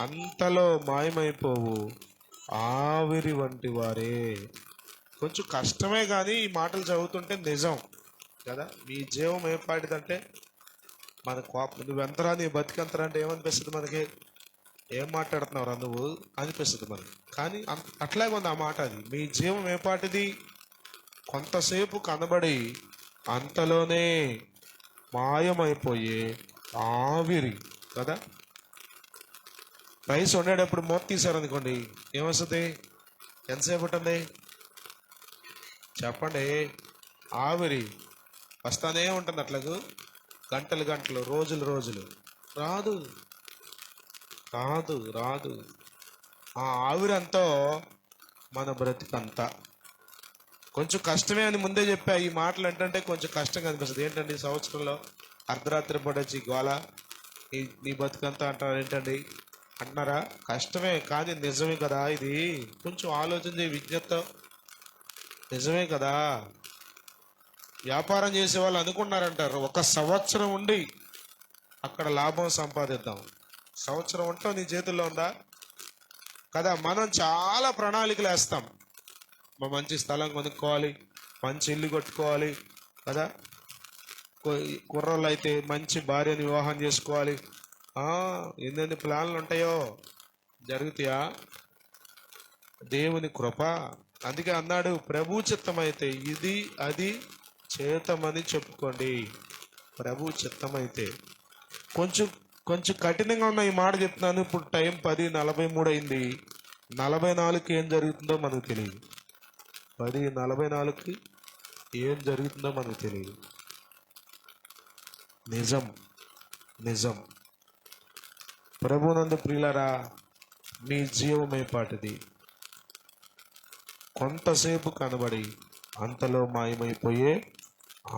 అంతలో మాయమైపోవు ఆవిరి వంటి వారే. కొంచెం కష్టమే కానీ ఈ మాటలు చదువుతుంటే నిజం కదా. మీ జీవం ఏ పాటిదంటే మన కోపం. నువ్వెంతరా, నీ బతికెంతరా అంటే ఏమనిపిస్తుంది మనకి? ఏం మాట్లాడుతున్నావురా నువ్వు అనిపిస్తుంది మనకి. కానీ అట్లాగే ఉంది ఆ మాట. అది మీ జీవం ఏ పాటిది? కొంతసేపు కనబడి అంతలోనే మాయమైపోయే ఆవిరి కదా. రైస్ వండేటప్పుడు మూత తీసారనుకోండి, ఏమొస్తుంది? ఎంతసేపు ఉంటుంది చెప్పండి? ఆవిరి వస్తానే ఉంటుంది. అట్లాగూ గంటలు గంటలు, రోజులు రోజులు. రాదు. ఆ ఆవిరంతో మన బ్రతికంతా. కొంచెం కష్టమే అని ముందే చెప్పా. ఈ మాటలు ఏంటంటే కొంచెం కష్టంగా అనిపిస్తుంది. ఏంటండి ఈ సంవత్సరంలో అర్ధరాత్రి పడొచ్చి గోల, నీ బతుకంతా అంటారు ఏంటండి అంటున్నారా? కష్టమే కానీ నిజమే కదా. ఇది కొంచెం ఆలోచించే విజ్ఞతతో నిజమే కదా. వ్యాపారం చేసే వాళ్ళు అనుకున్నారంటారు 1 సంవత్సరం ఉండి అక్కడ లాభం సంపాదిద్దాం. సంవత్సరం ఉంటాం నీ చేతుల్లో ఉందా కదా. మనం చాలా ప్రణాళికలు వేస్తాం. మంచి స్థలం కొనుక్కోవాలి, మంచి ఇల్లు కట్టుకోవాలి కదా. కుర్రోళ్ళు అయితే మంచి భార్యని వివాహం చేసుకోవాలి. ఎన్నెన్ని ప్లాన్లు ఉంటాయో, జరుగుతాయా? దేవుని కృప. అందుకే అన్నాడు, ప్రభు చిత్తమైతే ఇది అది చేతమని చెప్పుకోండి. ప్రభు చిత్తమైతే. కొంచెం కఠినంగా ఉన్న ఈ మాట చెప్తున్నాను. ఇప్పుడు టైం 10:43 అయింది. 44కి ఏం జరుగుతుందో మనకు తెలియదు. 10:44కి ఏం జరుగుతుందో మనకు తెలియదు. నిజం ప్రభునందు ప్రియులారా, మీ జీవమైపాటిది. కొంతసేపు కనబడి అంతలో మాయమైపోయే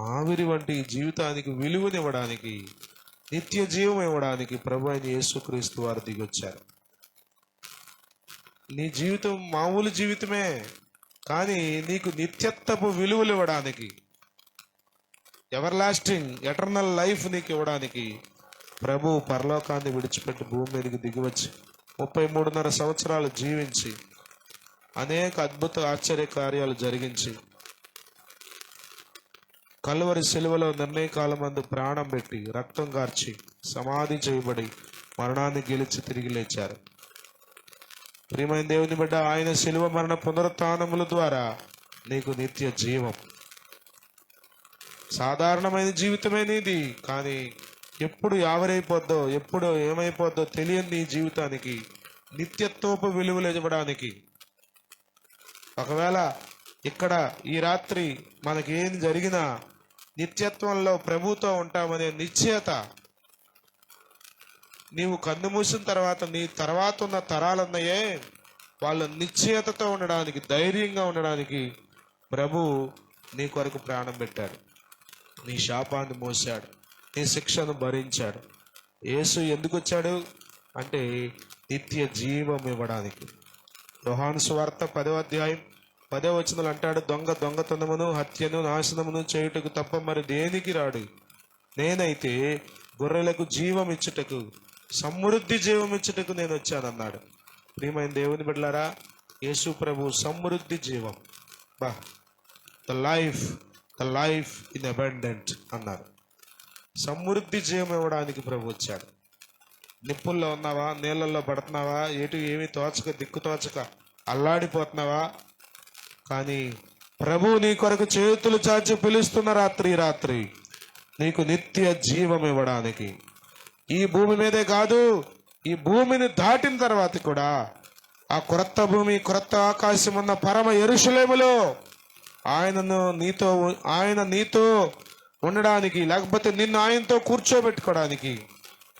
ఆవిరి వంటి జీవితానికి విలువనివ్వడానికి, నిత్య జీవం ఇవ్వడానికి ప్రభు అయిన యేసుక్రీస్తు వారు దిగొచ్చారు. నీ జీవితం మామూలు జీవితమే, కానీ నీకు నిత్యత్వపు విలువలు ఇవ్వడానికి, ఎవర్ లాస్టింగ్ ఎటర్నల్ లైఫ్ నీకు ఇవ్వడానికి ప్రభు పరలోకాన్ని విడిచిపెట్టి భూమి మీదకి దిగివచ్చి 33.5 సంవత్సరాలు జీవించి అనేక అద్భుత ఆశ్చర్య కార్యాలు జరిగించి కల్వరి సిలువలో నిర్ణయకాలమందు ప్రాణం పెట్టి రక్తం కార్చి సమాధి చేయబడి మరణాన్ని గెలిచి తిరిగి లేచారు. ప్రియమైన దేవుని బిడ్డ, ఆయన శిలువ మరణ పునరుత్థానముల ద్వారా నీకు నిత్య జీవం. సాధారణమైన జీవితమే నీది, కానీ ఎప్పుడు యావరైపోద్దో, ఎప్పుడు ఏమైపోద్దో తెలియని నీ జీవితానికి నిత్యత్వపు విలువలు ఇవ్వడానికి, ఒకవేళ ఇక్కడ ఈ రాత్రి మనకి ఏం జరిగినా నిత్యత్వంలో ప్రభుతో ఉంటామనే నిశ్చయత, నీవు కన్ను మూసిన తర్వాత నీ తర్వాత ఉన్న తరాలన్నయే వాళ్ళ నిశ్చయతతో ఉండడానికి, ధైర్యంగా ఉండడానికి ప్రభు నీ కొరకు ప్రాణం పెట్టాడు. నీ శాపాన్ని మోసాడు, నీ శిక్షను భరించాడు. యేసు ఎందుకు వచ్చాడు అంటే నిత్య జీవం ఇవ్వడానికి. యోహాను సువార్త 10వ అధ్యాయం 10వ వచనంలో అంటాడు, దొంగతనమును హత్యను నాశనమును చేయుటకు తప్ప మరి దేనికి రాడు. నేనైతే గొర్రెలకు జీవం ఇచ్చుటకు, సమృద్ధి జీవం ఇచ్చుటకు నేను వచ్చానన్నాడు. ప్రియమైన దేవుని బిడ్డలారా, యేసు ప్రభు సమృద్ధి జీవం, ద లైఫ్ ఇన్ అబండెంట్ అన్నారు. సమృద్ధి జీవం ఇవ్వడానికి ప్రభు వచ్చాడు. నిప్పుల్లో ఉన్నావా, నీళ్ళల్లో పడుతున్నావా, ఏమీ తోచక దిక్కు తోచక అల్లాడిపోతున్నావా, కానీ ప్రభు నీ కొరకు చేతులు చాచి పిలుస్తున్న రాత్రి నీకు నిత్య జీవం ఇవ్వడానికి. ఈ భూమి మీదే కాదు, ఈ భూమిని దాటిన తర్వాత కూడా ఆ క్రొత్త భూమి, క్రొత్త ఆకాశం ఉన్న పరమ యెరూషలేములో ఆయన నీతో ఉండడానికి, లేకపోతే నిన్ను ఆయనతో కూర్చోబెట్టుకోవడానికి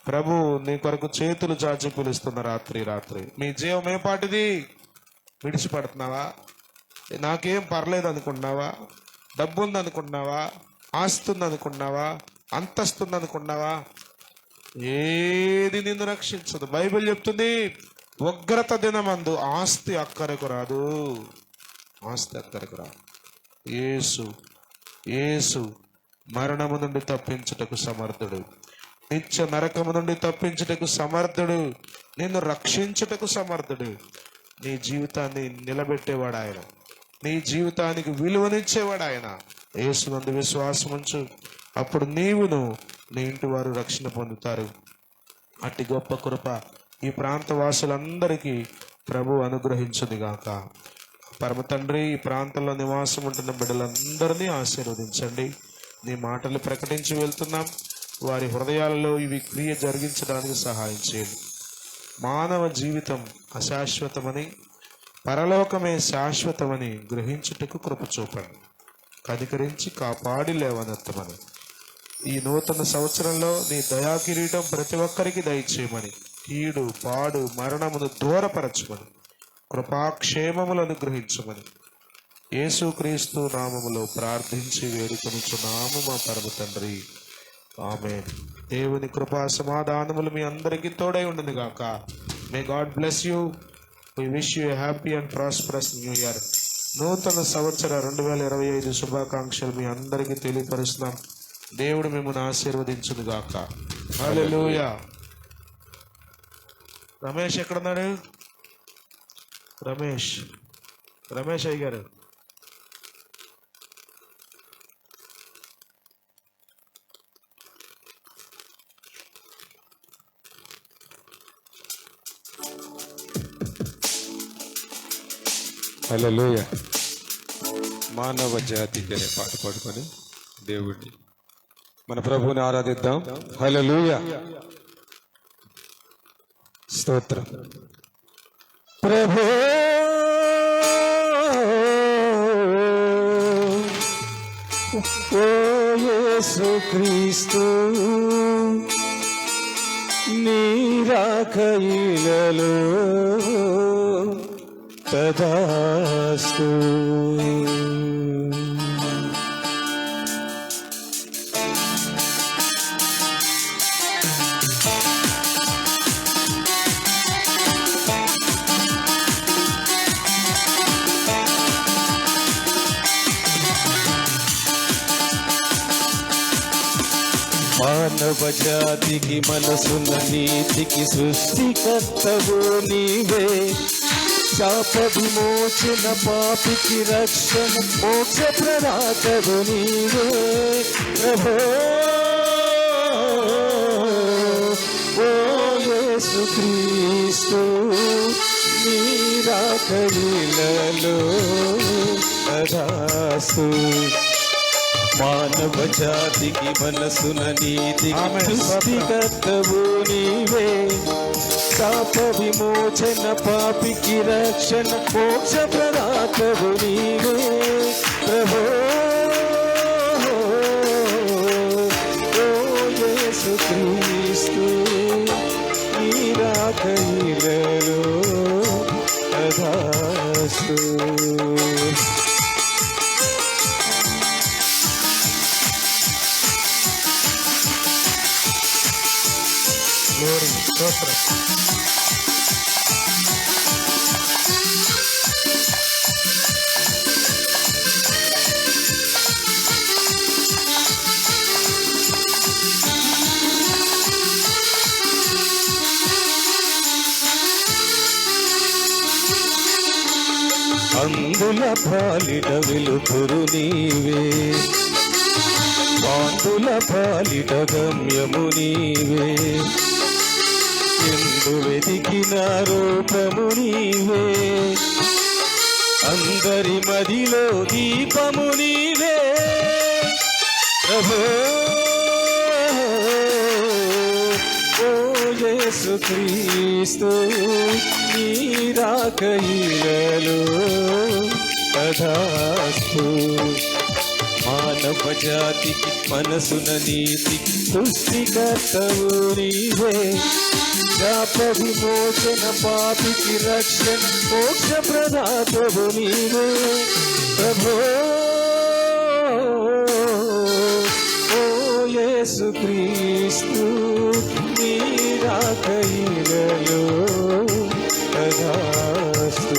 ప్రభు నీ కొరకు చేతులు చాచి పిలుస్తున్న రాత్రి. మీ జీవం ఏ పాటిది? విడిచిపడుతున్నావా? నాకేం పర్లేదు అనుకున్నావా? డబ్బు ఉంది అనుకున్నావా? ఆస్తి ఉంది అనుకున్నావా? అంతస్తు ఉంది అనుకున్నావా? ఏది నిన్ను రక్షించదు. బైబిల్ చెప్తుంది, ఉగ్రత దినమందు ఆస్తి అక్కరకు రాదు. యేసు మరణము నుండి తప్పించుటకు సమర్థుడు, నిత్య నరకము నుండి తప్పించుటకు సమర్థుడు, నిన్ను రక్షించుటకు సమర్థుడు. నీ జీవితాన్ని నిలబెట్టేవాడు ఆయన, నీ జీవితానికి విలువనిచ్చేవాడు ఆయన. యేసునందు విశ్వాసం ఉంచు, అప్పుడు నీవును నీ ఇంటి వారు రక్షణ పొందుతారు. అట్టి గొప్ప కృప ఈ ప్రాంత వాసులందరికీ ప్రభు అనుగ్రహించునిగాక. పరమ తండ్రి, ఈ ప్రాంతంలో నివాసం ఉంటున్న బిడ్డలందరినీ ఆశీర్వదించండి. నీ మాటలు ప్రకటించి వెళ్తున్నాం, వారి హృదయాలలో ఇవి క్రియ జరిగించడానికి సహాయం చేయండి. మానవ జీవితం అశాశ్వతమని, పరలోకమే శాశ్వతమని గ్రహించుటకు కృప చూపండి. కనికరించి కాపాడి లేవనెత్తమని, ఈ నూతన సంవత్సరంలో నీ దయా కిరీటం ప్రతి ఒక్కరికి దయచేయమని, కీడు పాడు మరణమును దూరపరచమని, కృపాక్షేమములు అనుగ్రహించమని యేసుక్రీస్తు నామములో ప్రార్థించి వేడుకొనుచున్నాము మా పరమ తండ్రి, ఆమేన్. దేవుని కృపా సమాధానములు మీ అందరికీ తోడై ఉండును గాక. May God bless you. We wish you a happy and prosperous new year. నూతన సంవత్సర 2025 శుభాకాంక్షలు మీ అందరికీ తెలియపరుస్తున్నాం. దేవుడు మిమ్మల్ని ఆశీర్వదించును గాక. హల్లెలూయా. రమేష్ ఎక్కడున్నాడు? రమేష్ అయ్య గారు, హల్లెలూయా. మానవ జాతి అనే పాట పాడుకొని దేవుడిని, మన ప్రభువుని ఆరాధిద్దాం. హల్లెలూయా, స్తోత్రం. ప్రభు ఓ యేసుక్రీస్తు, నీ రాకయిలలో తదాస్తు. మానవ జాతికి మనసున్న నీతికి సృష్టికర్తవు నీవే. శాప విమోచన పాపికి రక్షణ మోక్ష ప్రదాతవు నీవే. ప్రభో ఓ యేసుక్రీస్తు, నీ రాకయిలలో తదాస్తు. మానవ జాతికి మనసున నీతి సృష్టికర్తవు నీవే. శాప విమోచన పాపికి రక్షణ మోక్ష ప్రదాతవు నీవే ప్రభో. ఓ యేసుక్రీస్తు నీ రాకయిలలో తదాస్తు. Glory, స్తోత్రం. అందుల పాలిట వెలుతురు నీవే. పాండుల పాలిట గమ్యము నీవే. ఎందు వెతికిన రూపము నీవే. అందరి మదిలో దీపము నీవే ప్రభో. ఓ యేసుక్రీస్తు నీ రాకయిలలో తదాస్తు. మానవ జాతికి మనసున నీతి సృష్టికర్తవు నీవే. శాప విమోచన పాపికి రక్షణ మోక్ష ప్రదాతవు నీవే ప్రభో. ఓ యేసుక్రీస్తు నీ రాకయిలలో తదాస్తు.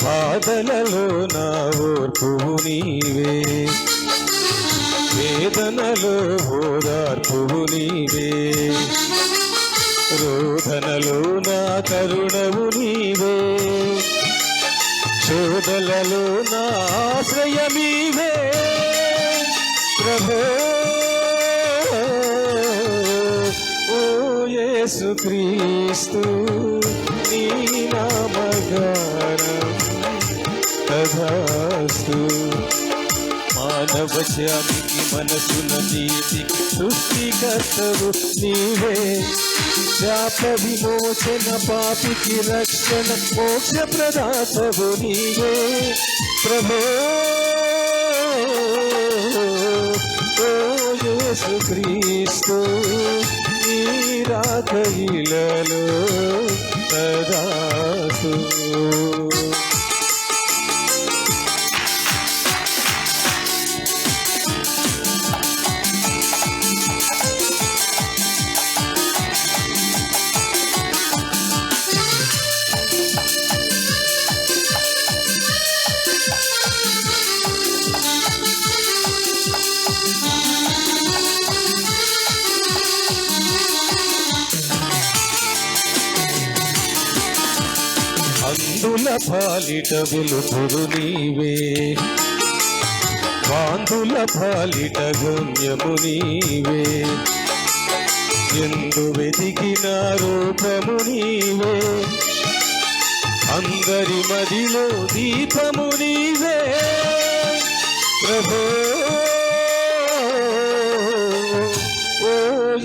బాధలలో నా ఓర్పువు నీవే. వేదనలో ఓదార్పువు నీవే. రోదనలో నా కరుణవు నీవే. శోధలలో నా ఆశ్రయమీవే ప్రభో. ఓ యేసుక్రీస్తు నీ నామగానం తదాస్తు. మానవ జాతికి మనసున నీతి సృష్టికర్తవు నీవే. శాప విమోచన పాపికి రక్షణ మోక్ష ప్రదాతవు నీవే ప్రభో. ఓ యేసుక్రీస్తు నీ రాకయిలలో తదాస్తు. అందుల పాలిట వెలుతురు నీవే. వాందుల పాలిట గమ్యము నీవే. ఎందు వెతికిన రూపము నీవే. అందరి మదిలో దీపము నీవే ప్రభో. ఓ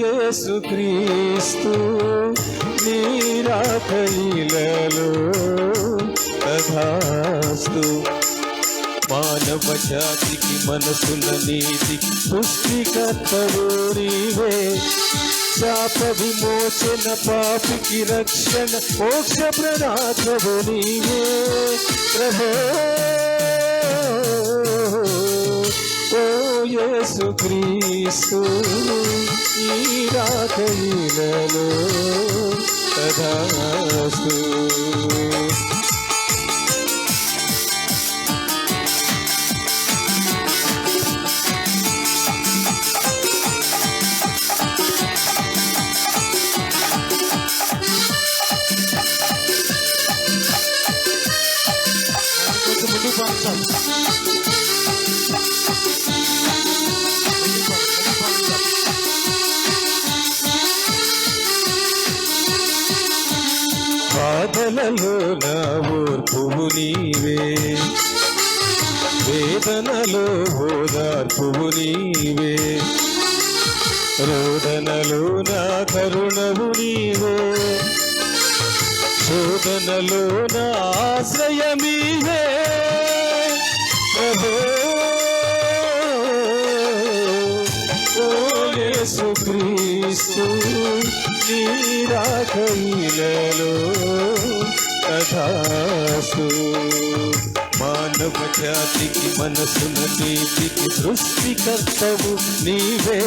యేసుక్రీస్తు నీ రాకయిలలో తదాస్తు. మానవ జాతికి మనసున నీతి సృష్టికర్తవు నీవే. శాప విమోచన పాపికి రక్షణ మోక్ష ప్రదాతవు నీవే ప్రభో. ఓ యేసుక్రీస్తు ఈ రాకయిలలో తదాస్తు. కొంచెం బాధలలో నా ఓర్పువు నీవే, వేదనలో ఓదార్పువు నీవే, రోదనలో నా కరుణవు నీవే, శోధనలో నా ఆశ్రయమీవే. ప్రభో ఓ యేసుక్రీస్తు, నీ రాకయిలలో తథాస్తు. మానవ జాతికి మనసుల నీతికి సృష్టికర్తవు నీవే,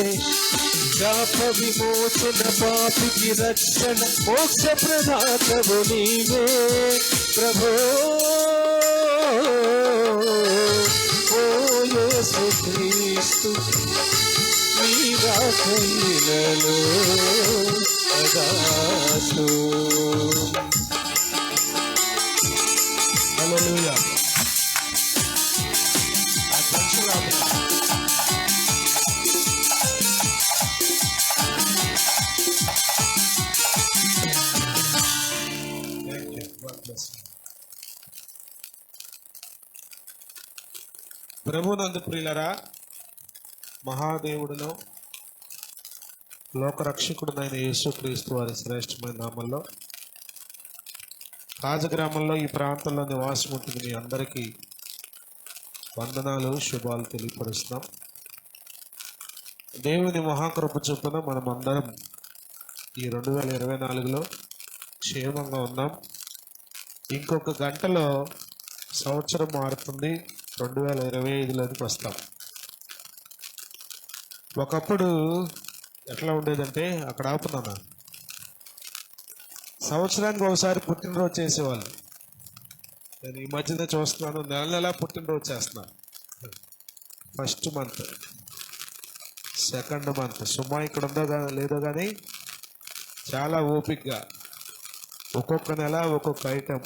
శాప విమోచన పాపికి రక్షణ మోక్ష ప్రదాతవు నీవే. ప్రభో ఓ యేసుక్రీస్తు, నీ రాకయిలలో తథాస్తు. హల్లెలూయా. ఆ కొంచెం రాబోయే. Thank you. God bless you. ప్రభునందు ప్రియులరా, మహాదేవుడును లోకరక్షకుడునైన యేసుక్రీస్తు వారి శ్రేష్టమైన నామంలో రాజగ్రామంలో ఈ ప్రాంతంలో నివాసం ఉంటుంది మీ అందరికీ వందనాలు, శుభాలు తెలియపరుస్తున్నాం. దేవుని మహాకృప చొప్పున మనం అందరం ఈ 2024లో క్షేమంగా ఉన్నాం. ఇంకొక గంటలో సంవత్సరం మారుతుంది, 2025లోకి వస్తాం. ఒకప్పుడు ఎట్లా ఉండేదంటే, అక్కడ ఆపుతున్నా, సంవత్సరానికి ఒకసారి పుట్టినరోజు చేసేవాళ్ళు. నేను ఈ మధ్యన చూస్తున్నాను, నెల నెలా పుట్టినరోజు చేస్తున్నాను. First month, second month. సుమా ఇక్కడ ఉందో లేదో కానీ చాలా ఓపిక్గా ఒక్కొక్క నెల ఒక్కొక్క ఐటెం.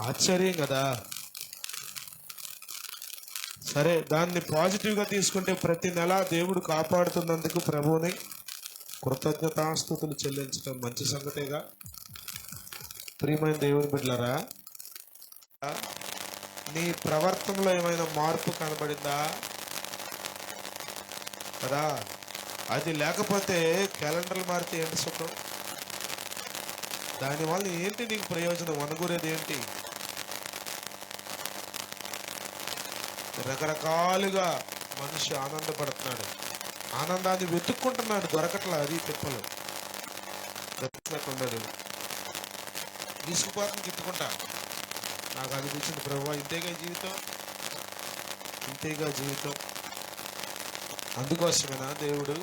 ఆశ్చర్యం కదా. సరే, దాన్ని పాజిటివ్గా తీసుకుంటే ప్రతి నెల దేవుడు కాపాడుతున్నందుకు ప్రభువుని కృతజ్ఞతాస్తుతులు చెల్లించడం మంచి సంగతేగా. ప్రియమైన దేవుని బిడ్డలారా, నీ ప్రవర్తనలో ఏమైనా మార్పు కనబడిందా కదా? అది లేకపోతే క్యాలెండర్లు మారితే ఏంటి సుఖం? దానివల్ల ఏంటి నీకు ప్రయోజనం? వనగూరేది ఏంటి? రకరకాలుగా మనిషి ఆనందపడుతున్నాడు, ఆనందాన్ని వెతుక్కుంటున్నాడు, దొరకట్లా. అది తిప్పలు దొరికినట్టుండదు. తీసుకుపోతుంది, తిట్టుకుంటా. నాకు అనిపించింది, ప్రభువా ఇంతేగా జీవితం, ఇంతేగా జీవితం. అందుకోసమేనా దేవుడు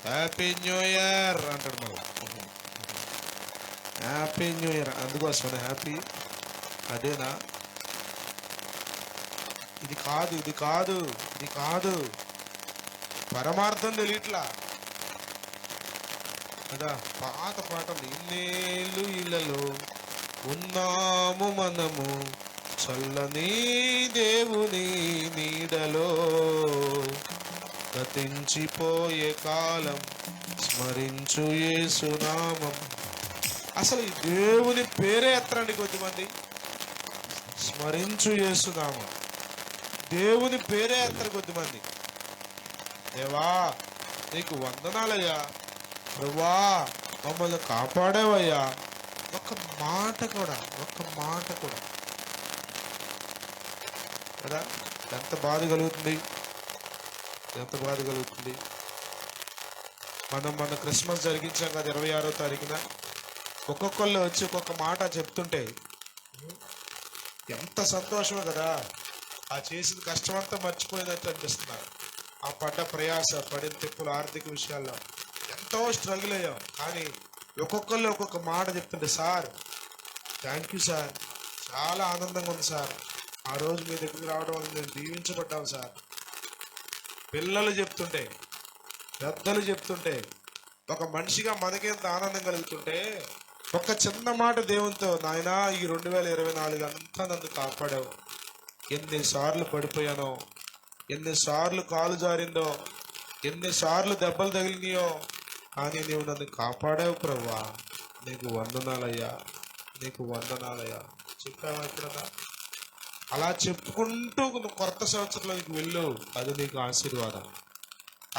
హ్యాపీ న్యూ ఇయర్ అంటాడు మళ్ళా. హ్యాపీ న్యూ ఇయర్ అందుకోసమేనా హ్యాపీ? అదేనా? ఇది కాదు, ఇది కాదు, ఇది కాదు. పరమార్థం తెలియట్లా కదా. పాత పాటలు, ఇన్నేళ్ళు ఇళ్ళలో ఉన్నాము మనము, చల్లని దేవుని నీడలో, గతించిపోయే కాలం స్మరించు యేసునామం. అసలు ఈ దేవుని పేరే ఎత్తరండి కొద్దిమంది. స్మరించు యేసునామం, దేవుని పేరే ఎత్తరు కొద్దిమంది. దేవా నీకు వందనాలయ్యా, ప్రభువా మమ్మల్ని కాపాడేవయ్యా. ఒక్క మాట కూడా, ఒక్క మాట కూడా కదా. ఎంత బాధ కలుగుతుంది, ఎంత బాధ కలుగుతుంది. మన క్రిస్మస్ జరిగించాం కదా 26వ తారీఖున. ఒక్కొక్కళ్ళు వచ్చి ఒక్కొక్క మాట చెప్తుంటే ఎంత సంతోషమో కదా. ఆ చేసిన కష్టమంతా మర్చిపోయినట్టు అనిపిస్తున్నారు. ఆ పడ్డ ప్రయాస, పడిన తిప్పులు, ఆర్థిక విషయాల్లో ఎంతో స్ట్రగుల్ అయ్యాం. కానీ ఒక్కొక్కళ్ళు ఒక్కొక్క మాట చెప్తుంటే, సార్ థ్యాంక్ యూ సార్, చాలా ఆనందంగా ఉంది సార్, ఆ రోజు మీ దగ్గరికి రావడం వల్ల నేను దీవించబడ్డాం సార్. పిల్లలు చెప్తుంటే, పెద్దలు చెప్తుంటే, ఒక మనిషిగా మనకెంత ఆనందం కలుగుతుంటే ఒక చిన్న మాట దేవునితో, నాయనా ఈ 2024 అంతా నన్ను కాపాడావు. ఎన్నిసార్లు పడిపోయానో, ఎన్నిసార్లు కాలు జారిందో, ఎన్నిసార్లు దెబ్బలు తగిలినాయో, కానీ నీవు నన్ను కాపాడావు ప్రభువా, నీకు వందనాలయ్యా, నీకు వందనాలయ్యా చెప్పావా ఎప్పుడన్నా? అలా చెప్పుకుంటూ కొత్త సంవత్సరంలోకి వెళ్ళు, అది నీకు ఆశీర్వాదం.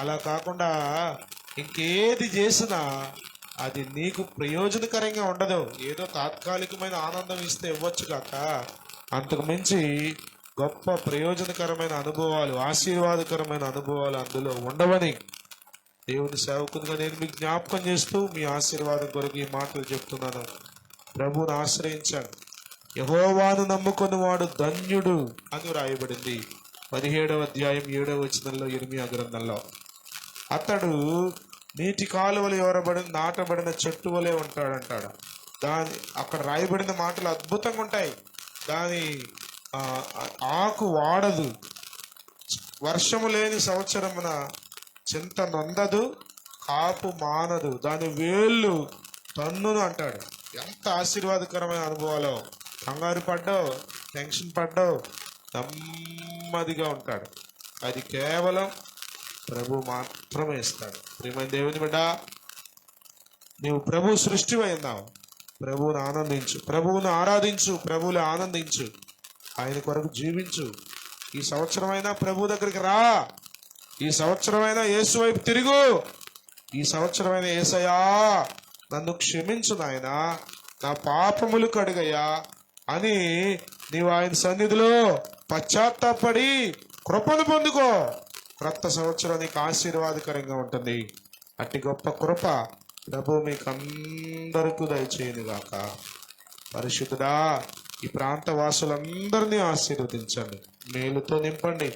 అలా కాకుండా ఇంకేది చేసినా అది నీకు ప్రయోజనకరంగా ఉండదు. ఏదో తాత్కాలికమైన ఆనందం ఇస్తే ఇవ్వచ్చు కాక, అంతకు మించి గొప్ప ప్రయోజనకరమైన అనుభవాలు, ఆశీర్వాదకరమైన అనుభవాలు అందులో ఉండవని దేవుని సేవకునిగా నేను మీకు జ్ఞాపకం చేస్తూ మీ ఆశీర్వాదం కొరకు ఈ మాటలు చెప్తున్నాను. ప్రభువును ఆశ్రయించాను. యెహోవాను నమ్ముకుని వాడు ధన్యుడు అని రాయబడింది 17వ అధ్యాయం 7వ వచనంలో, ఇర్మియా గ్రంథంలో. అతడు నీటి కాలువలు ఎవరబడిన నాటబడిన చెట్టు వలె ఉంటాడంటాడు. అక్కడ రాయబడిన మాటలు అద్భుతంగా ఉంటాయి. దాని ఆకు వాడదు, వర్షము లేని సంవత్సరమున చింత నొందదు, కాపు మానదు, దాని వేళ్ళు తన్నును అంటాడు. ఎంత ఆశీర్వాదకరమైన అనుభవాలు. కంగారు పడ్డావు, టెన్షన్ పడ్డావు, నెమ్మదిగా ఉంటాడు. అది కేవలం ప్రభు మాత్రమే ఇస్తాడు. ప్రియమైన దేవుని బిడ్డ, నీవు ప్రభు సృష్టివై ఉన్నావు. ప్రభువును ఆనందించు, ప్రభువును ఆరాధించు, ప్రభువులు ఆనందించు, ఆయన కొరకు జీవించు. ఈ సంవత్సరమైనా ప్రభు దగ్గరికి రా. ఈ సంవత్సరమైనా యేసు వైపు తిరుగు. ఈ సంవత్సరమైన యేసయ్యా నన్ను క్షమించు నాయనా, నా పాపములు కడుగయ్యా అని నీవు ఆయన సన్నిధిలో పశ్చాత్తాపడి కృపను పొందుకో. క్రొత్త సంవత్సరం నీకు ఆశీర్వాదకరంగా ఉంటుంది. అట్టి గొప్ప కృప ప్రభు మీకు అందరికీ దయచేయునుగాక. పరిశుద్ధుడా, ఈ ప్రాంత వాసులందరినీ ఆశీర్వదించండి, మేలుతో నింపండి,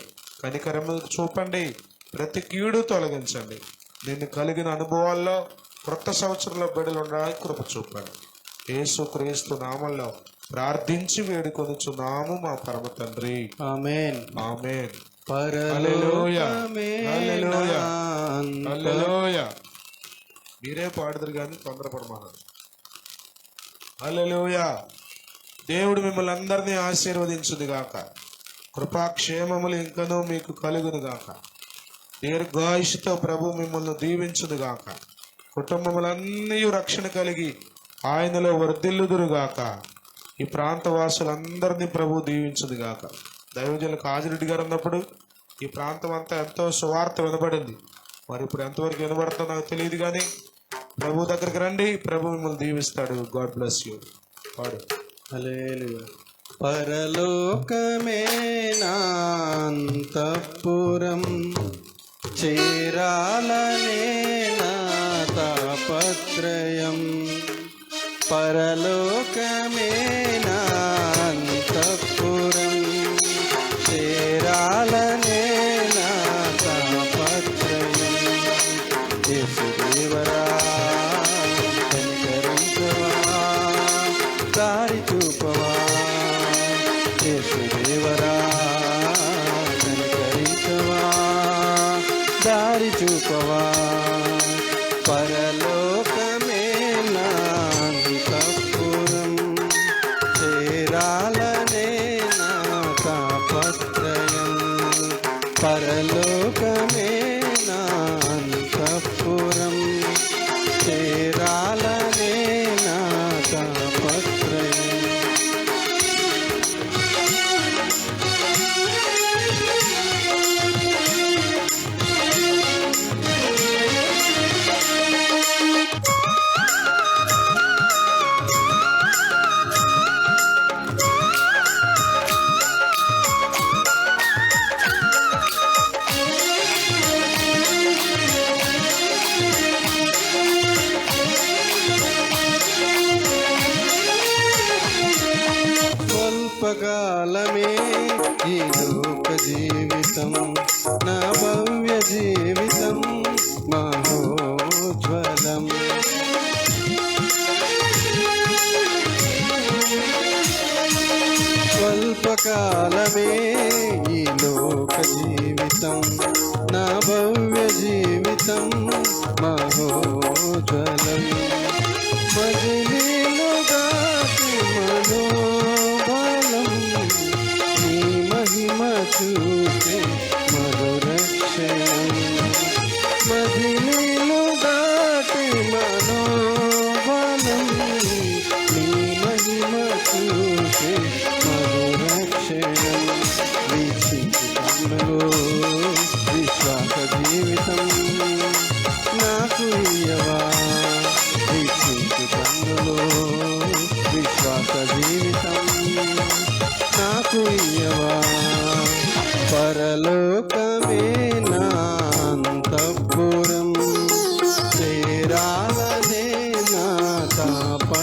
కనికరము చూపండి, ప్రతి కీడు తొలగించండి. నిన్ను కలిగిన అనుభవాల్లో క్రొత్త సంవత్సరంలో బిడ్డలు ఉండడానికి కృప చూపండి. యేసు క్రీస్తు నామంలో ప్రార్థించి వేడుకొనుచున్నాము మా పరమ తండ్రి. ఆమేన్. ఆమేన్. హల్లెలూయా. హల్లెలూయా. హల్లెలూయా. మీరే పాడుదురు కానీ తొందరపడమన్నారు. హల్లెలూయా. దేవుడు మిమ్మల్ని అందరినీ ఆశీర్వదించునుగాక. కృపాక్షేమములు ఇంకనూ మీకు కలుగునుగాక. దీర్ఘాయుషుతో ప్రభు మిమ్మల్ని దీవించునుగాక. కుటుంబములన్నీ రక్షణ కలిగి ఆయనలో వర్ధిల్లుదురుగాక. ఈ ప్రాంత వాసులందరినీ ప్రభు దీవించునుగాక. దైవజనులకు హాజిరెడ్డి గారు ఉన్నప్పుడు ఈ ప్రాంతం అంతా ఎంతో సువార్త వినబడింది. మరి ఇప్పుడు ఎంతవరకు వినబడుతుందో నాకు తెలియదు, కానీ ప్రభు దగ్గరికి రండి, ప్రభు మిమ్మల్ని దీవిస్తాడు. God bless you. వాడు హల్లెలూయా. పరలోకమే నా అంతఃపురం, చేరాలనే నా తాపత్రయం. పరలోకమే నా అంతఃపురం, చేరాలనే నా తాపత్రయం. యేసుదేవరా కనికరించవా, దారి చూపవా. యేసుదేవరా కనికరించవా, దారి చూపవా. పరలోకమే నా అంతఃపురం, చేరాలనే నా తాపత్రయం. పరలోకమే నా అంతఃపురం, చేరాలనే నా తాపత్రయం. స్వల్పకాలమే ఈ లోక జీవితం, నా భవ్య జీవితం మహోజ్వలం. స్వల్పకాలమే ఈ లోక జీవితం, నా భవ్య జీవితం మహోజ్వలం. మజిలీ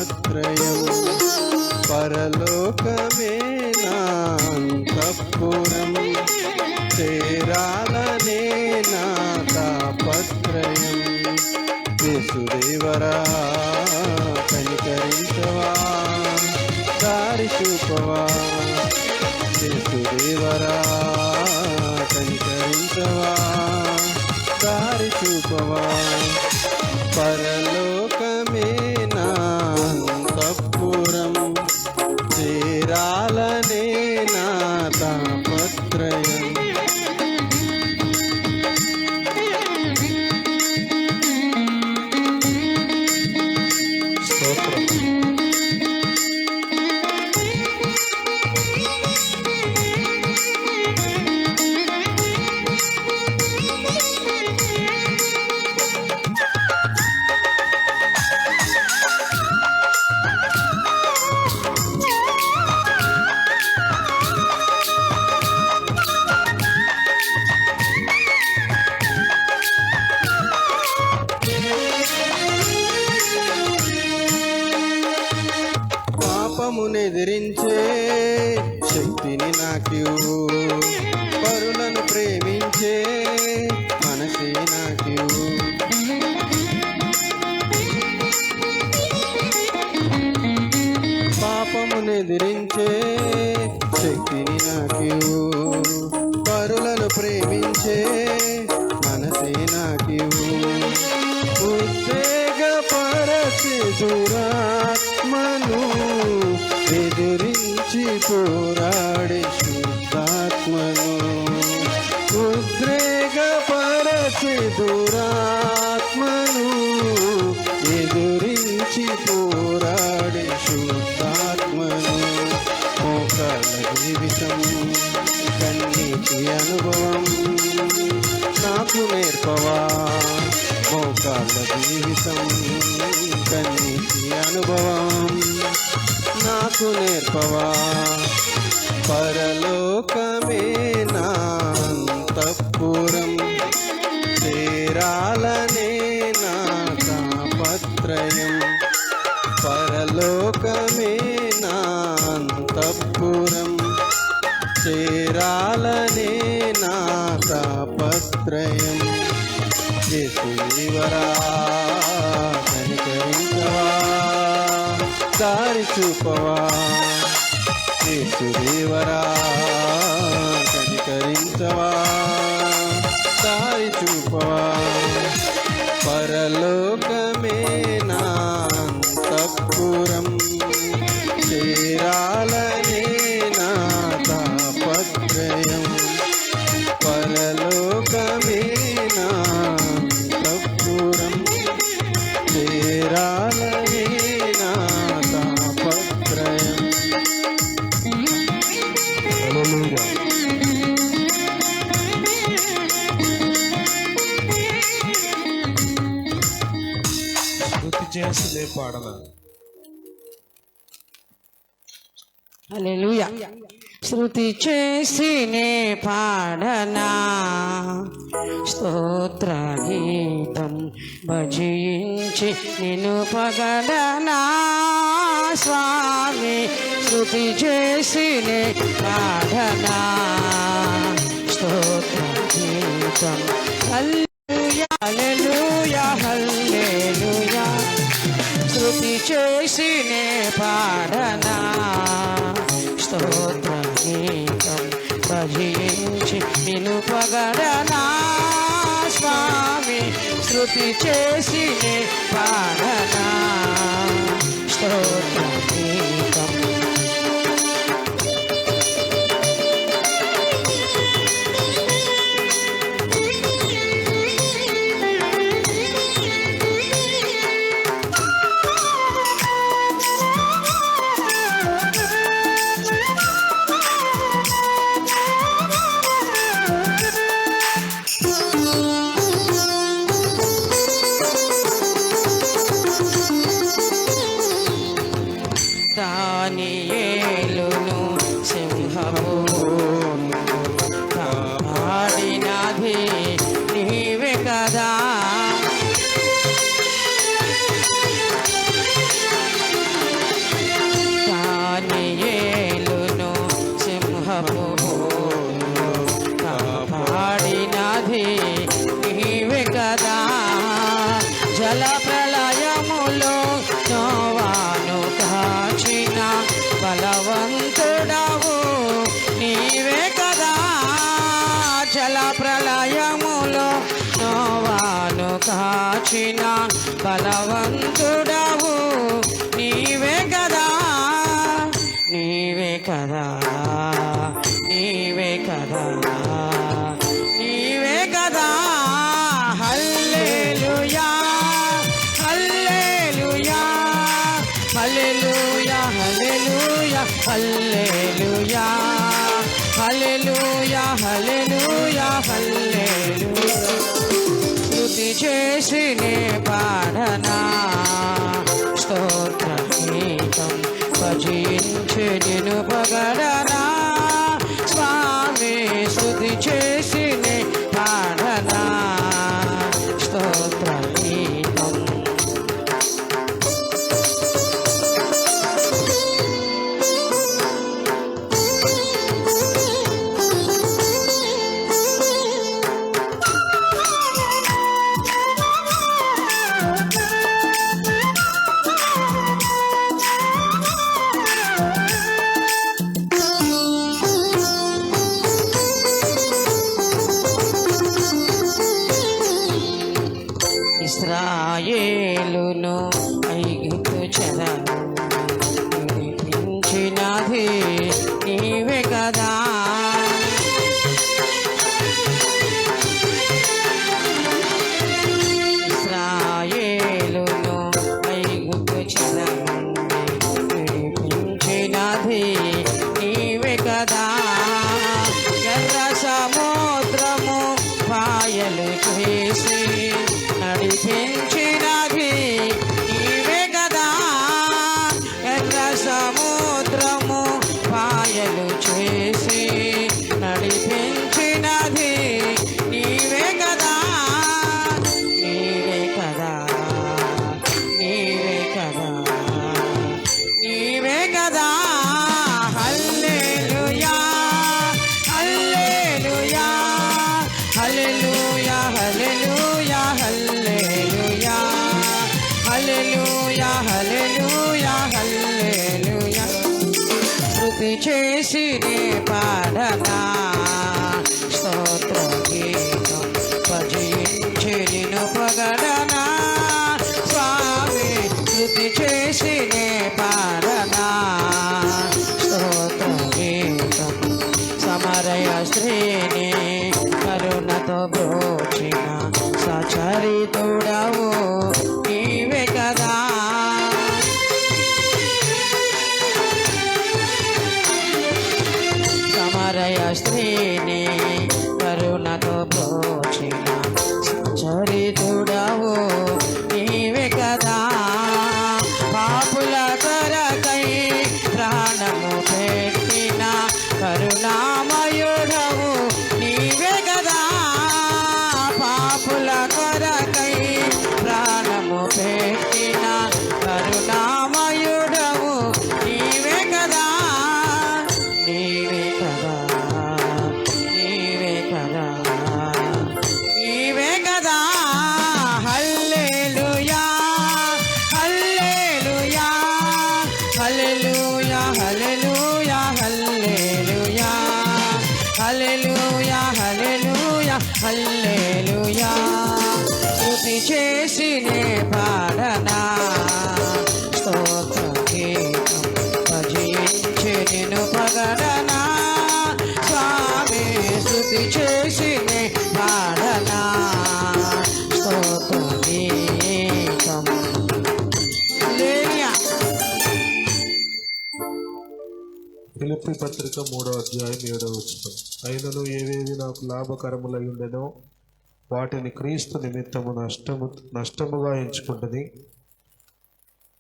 తాపత్రయం పరలోకమే నా అంతఃపురం చేరాలనే నా తాపత్రయం యేసుదేవరా కనికరించవా దారి చూపవా యేసుదేవరా కనికరించవా దారి చూపవా పరలోకమే నా అంతఃపురం చేరాలనే నా తాపత్రయం పాపమునెదిరించే శక్తిని నాకివ్వు పరులను ప్రేమించే మనసే నాకివ్వు పాపమునెదిరించే శక్తిని నాకివ్వు పరులను ప్రేమించే మనసే నాకివ్వు ఉద్వేగపరచే దురాత్మను ఎదురించి పోరాడే శుద్ధాత్మను ఉద్రేగపరచే దురాత్మను ఎదురించి పోరాడే శుద్ధాత్మను మోకాళ్ళ జీవితం కన్నీటి అనుభవం నాకు నేర్పవా మోకాళ్ళ జీవితం కన్నీటి అనుభవం నాకు నేర్పవా పరలోకమే నా అంతఃపురం చేరాలనే నా తాపత్రయం పరలోకమే నా అంతఃపురం చేరాలనే నా తాపత్రయం యేసుదేవరా కనికరించవా దారి చూపవా యేసుదేవరా కనికరించవా దారి చూపవా పరలోకమే నా అంతఃపురం చేరాలనే నా తాపత్రయం పరలోకమే నా అంతఃపురం చేరాలనే నా తాపత్రయం హల్లెలూయా. స్తుతి చేసి పాడన హల్లెలూయా. శృతి చేసినే పాడనా స్తోత్ర గీతం భజించి నిన్ను పగడనా స్వామి శృతి చేసినే పాడనా స్తోత్ర గీతం హల్లెలూయా హల్లెలూయా హల్లెలూయా శృతి చేసినే పాడనా స్తోత్ర గీతం భజించి నిన్ను పగడనా స్వామి శృతి చేసినే పాడనా స్తోత్ర గీతం దానియేలును సింహము కాపాడినది నీవే కదా చేసిన బలవంతుడవు నీవే కదా, నీవే కదా, నీవే కదా, నీవే కదా. హల్లెలూయా hallelujah hallelujah hallelujah hallelujah hallelujah hallelujah హల్లెలూయా. స్తుతి చేసి నే పాడనా స్తోత్ర గీతం, భజించి నిన్ను పొగడనా స్వామి. స్తుతి చేసి నే పాడనా స్తోత్ర గీతం. ఇశ్రాయేలును ఐగుప్తు చెరలో విడిపించినది నీవే కదా, ఇశ్రాయేలును ఐగుప్తు చెరలో విడిపించినది నీవే కదా. ఎర్ర సముద్రము పాయలు చేసి నడిపించినది నీవే కదా, ఎర్ర సముద్రము పాయలు చేసి నడిపించినది నీవే కదా, నీవే కదా, నీవే కదా, నీవే కదా. హల్లెలూయా hallelujah hallelujah hallelujah hallelujah hallelujah hallelujah హల్లెలూయా. స్తుతి చేసి నే పాడనా స్తోత్ర గీతం, భజించి నిన్ను పొగడనా స్వామి. స్తుతి చేసి నే పాడనా స్తోత్ర గీతం. సమరయ స్త్రీని కరుణతో బ్రోచిన సచరితుడవు నీవే కదా, సమరయ స్త్రీని కరుణతో బ్రోచిన సచరితుడవు నీవే కదా. పాపుల కొరకై ప్రాణము పెట్టిన కరుణామయుడవు నీవే కదా, పాపుల కొరకై ప్రాణము పెట్టిన కరుణామయుడవు నీవే కదా, నీవే కదా, నీవే కదా, నీవే కదా. హల్లెలూయా hallelujah hallelujah hallelujah hallelujah hallelujah hallelujah హల్లెలూయా. స్తుతి చేసి నే పాడనా స్తోత్ర గీతం, భజించి నిన్ను పొగడనా స్వామి. స్తుతి చేసి నే పాడనా స్తోత్ర గీతం. హల్లెలూయా. ఫిలిప్పీ పత్రిక 3వ అధ్యాయం 7వ వచనం. అయినను ఏవేవి నాకు లాభకరములై ఉండెనో వాటిని క్రీస్తు నిమిత్తము నష్టముగా ఎంచుకుంటుని,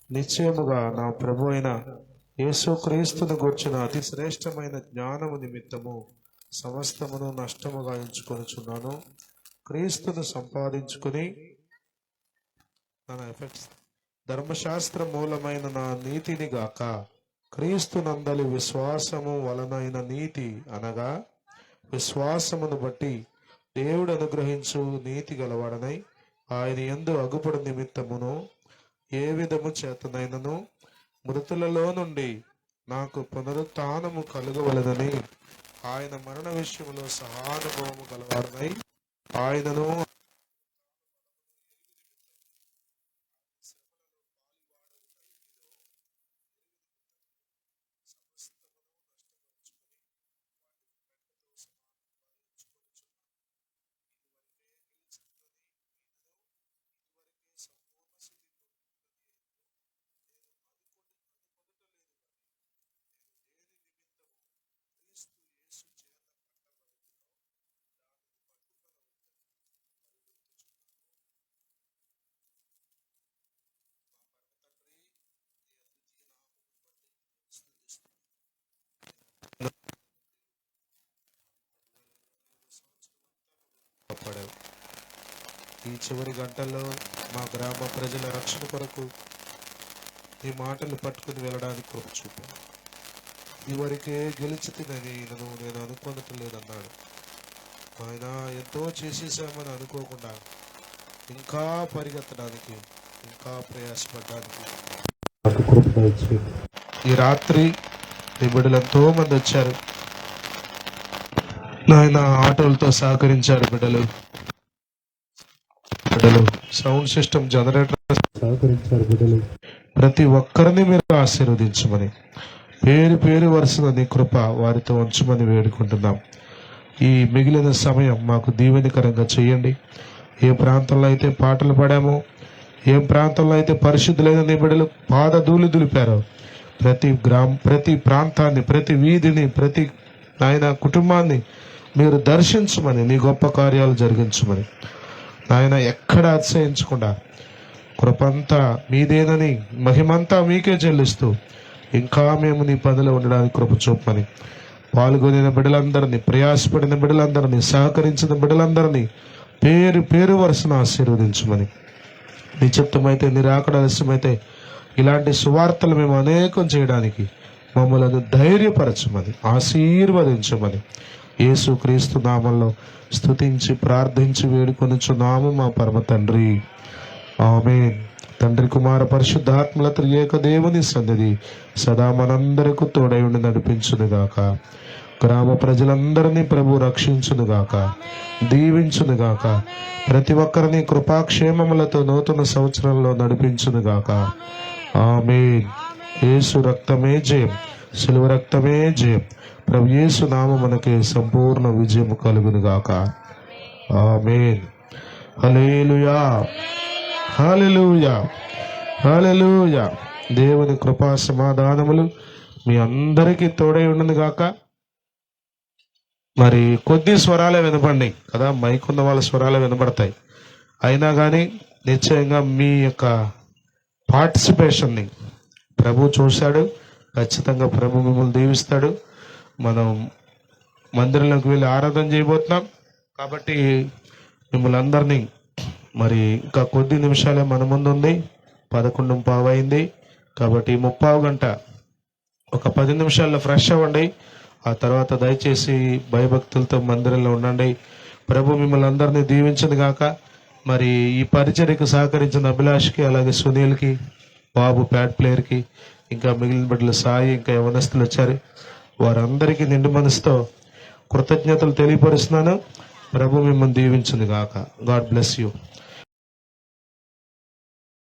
నిశ్చయముగా నా ప్రభు అయిన యేసుక్రీస్తును గూర్చిన అతి శ్రేష్టమైన జ్ఞానము నిమిత్తము సమస్తమును నష్టముగా ఎంచుకొనుచున్నాను. క్రీస్తును సంపాదించుకుని ధర్మశాస్త్ర మూలమైన నా నీతిని గాక క్రీస్తు నందలి విశ్వాసము వలనైన నీతి అనగా విశ్వాసమును బట్టి దేవుడు అనుగ్రహించు నీతి గలవాడనై ఆయన యందు అగుపడు నిమిత్తమును ఏ విధము చేతనైనను మృతులలో నుండి నాకు పునరుత్థానము కలుగవలెనని ఆయన మరణ విషయంలో సహానుభవము గలవాడనై ఆయనను ఈ చివరి గంటల్లో మా గ్రామ ప్రజల రక్షణ కొరకు ఈ మాటలు పట్టుకుని వెళ్ళడానికి కృప చూపాను. ఇవరికే గెలిచితినని నేను అనుకోనటం లేదన్నాడు. ఆయన ఎంతో చేసేసామని అనుకోకుండా ఇంకా పరిగెత్తడానికి, ఇంకా ప్రయాసపడడానికి నాకు కృప ఇచ్చింది. ఈ రాత్రి ఈ బిడ్డలు ఎంతో మంది వచ్చారు. నాయన ఆటోలతో సహకరించారు బిడ్డలు, సౌండ్ సిస్టమ్ జనరేటర్ సహకరించారు బిడ్డలు. ప్రతి ఒక్కరిని మీరు ఆశీర్వదించమని, పేరు పేరు వరుసన నీ కృప వారితో ఉంచమని వేడుకుంటున్నాం. ఈ మిగిలిన సమయం మాకు దీవెనకరంగా చేయండి. ఏ ప్రాంతంలో అయితే పాటలు పాడామో, ఏ ప్రాంతంలో అయితే పరిశుద్ధులైన నీ బిడ్డలు పాదధూళి దులిపారో, ప్రతి ప్రాంతాన్ని, ప్రతి వీధిని, ప్రతి నాయన కుటుంబాన్ని మీరు దర్శించమని, నీ గొప్ప కార్యాలు జరిగించమని, నాయన ఎక్కడ అతిశయించకుండా కృపంతా మీదేనని, మహిమంతా మీకే చెల్లిస్తూ ఇంకా మేము నీ పనిలో ఉండడానికి కృప చూపమని, పాల్గొనిన బిడ్డలందరినీ, ప్రయాసపడిన బిడ్డలందరినీ, సహకరించిన బిడ్డలందరినీ పేరు పేరు వరుసను ఆశీర్వదించమని, నీ చిత్తమైతే, నీ రాకడ ఆలస్యమైతే ఇలాంటి సువార్తలు మేము అనేకం చేయడానికి మమ్మల్ని ధైర్యపరచమని, ఆశీర్వదించమని యేసు క్రీస్తు నామంలో స్తుతించి ప్రార్థించి వేడుకొనుచున్నాము మా పరమ తండ్రి. ఆమేన్. తండ్రి, కుమార, పరిశుద్ధాత్మల త్రియేక దేవుని సన్నిధి సదా మనందరకు తోడై ఉండి నడిపించునుగాక. గ్రామ ప్రజలందరినీ ప్రభు రక్షించునుగాక, దీవించునుగాక. ప్రతి ఒక్కరిని కృపాక్షేమములతో నూతన సంవత్సరంలో నడిపించునుగాక. ఆమేన్. యేసు రక్తమే జయం, శిలువ రక్తమే జయం. ప్రభు యేసు నామమున మనకి సంపూర్ణ విజయం కలుగునుగాక. ఆమేన్. హల్లెలూయా, హల్లెలూయా, హల్లెలూయా. దేవుని కృపా సమాధానములు మీ అందరికీ తోడై ఉండునుగాక. మరి కొద్ది స్వరాలే వినపడి కదా, మైకున్న వాళ్ళ స్వరాలే వినపడతాయి. అయినా కానీ నిశ్చయంగా మీ యొక్క పార్టిసిపేషన్ని ప్రభు చూశాడు. ఖచ్చితంగా ప్రభు మిమ్మల్ని దీవిస్తాడు. మనం మందిరంలోకి వెళ్ళి ఆరాధన చేయబోతున్నాం కాబట్టి మిమ్మల్ని అందరినీ, మరి ఇంకా కొద్ది నిమిషాలే మన ముందు ఉంది. 11:15 అయింది కాబట్టి 30 గంట, ఒక 10 నిమిషాల్లో ఫ్రెష్ అవ్వండి. ఆ తర్వాత దయచేసి భయభక్తులతో మందిరంలో ఉండండి. ప్రభు మిమ్మల్ని అందరినీ దీవించను గాక. మరి ఈ పరిచర్యకు సహకరించిన అభిలాష్కి, అలాగే సునీల్కి, బాబు ప్యాడ్ ప్లేయర్కి, ఇంకా మిగిలిన బిడ్డలు సాయి, ఇంకా యవనస్తులు వచ్చారు, వారందరికీ నిండు మనసుతో కృతజ్ఞతలు తెలియపరుస్తున్నాను. ప్రభు మిమ్మల్ని దీవించును గాక. God bless you.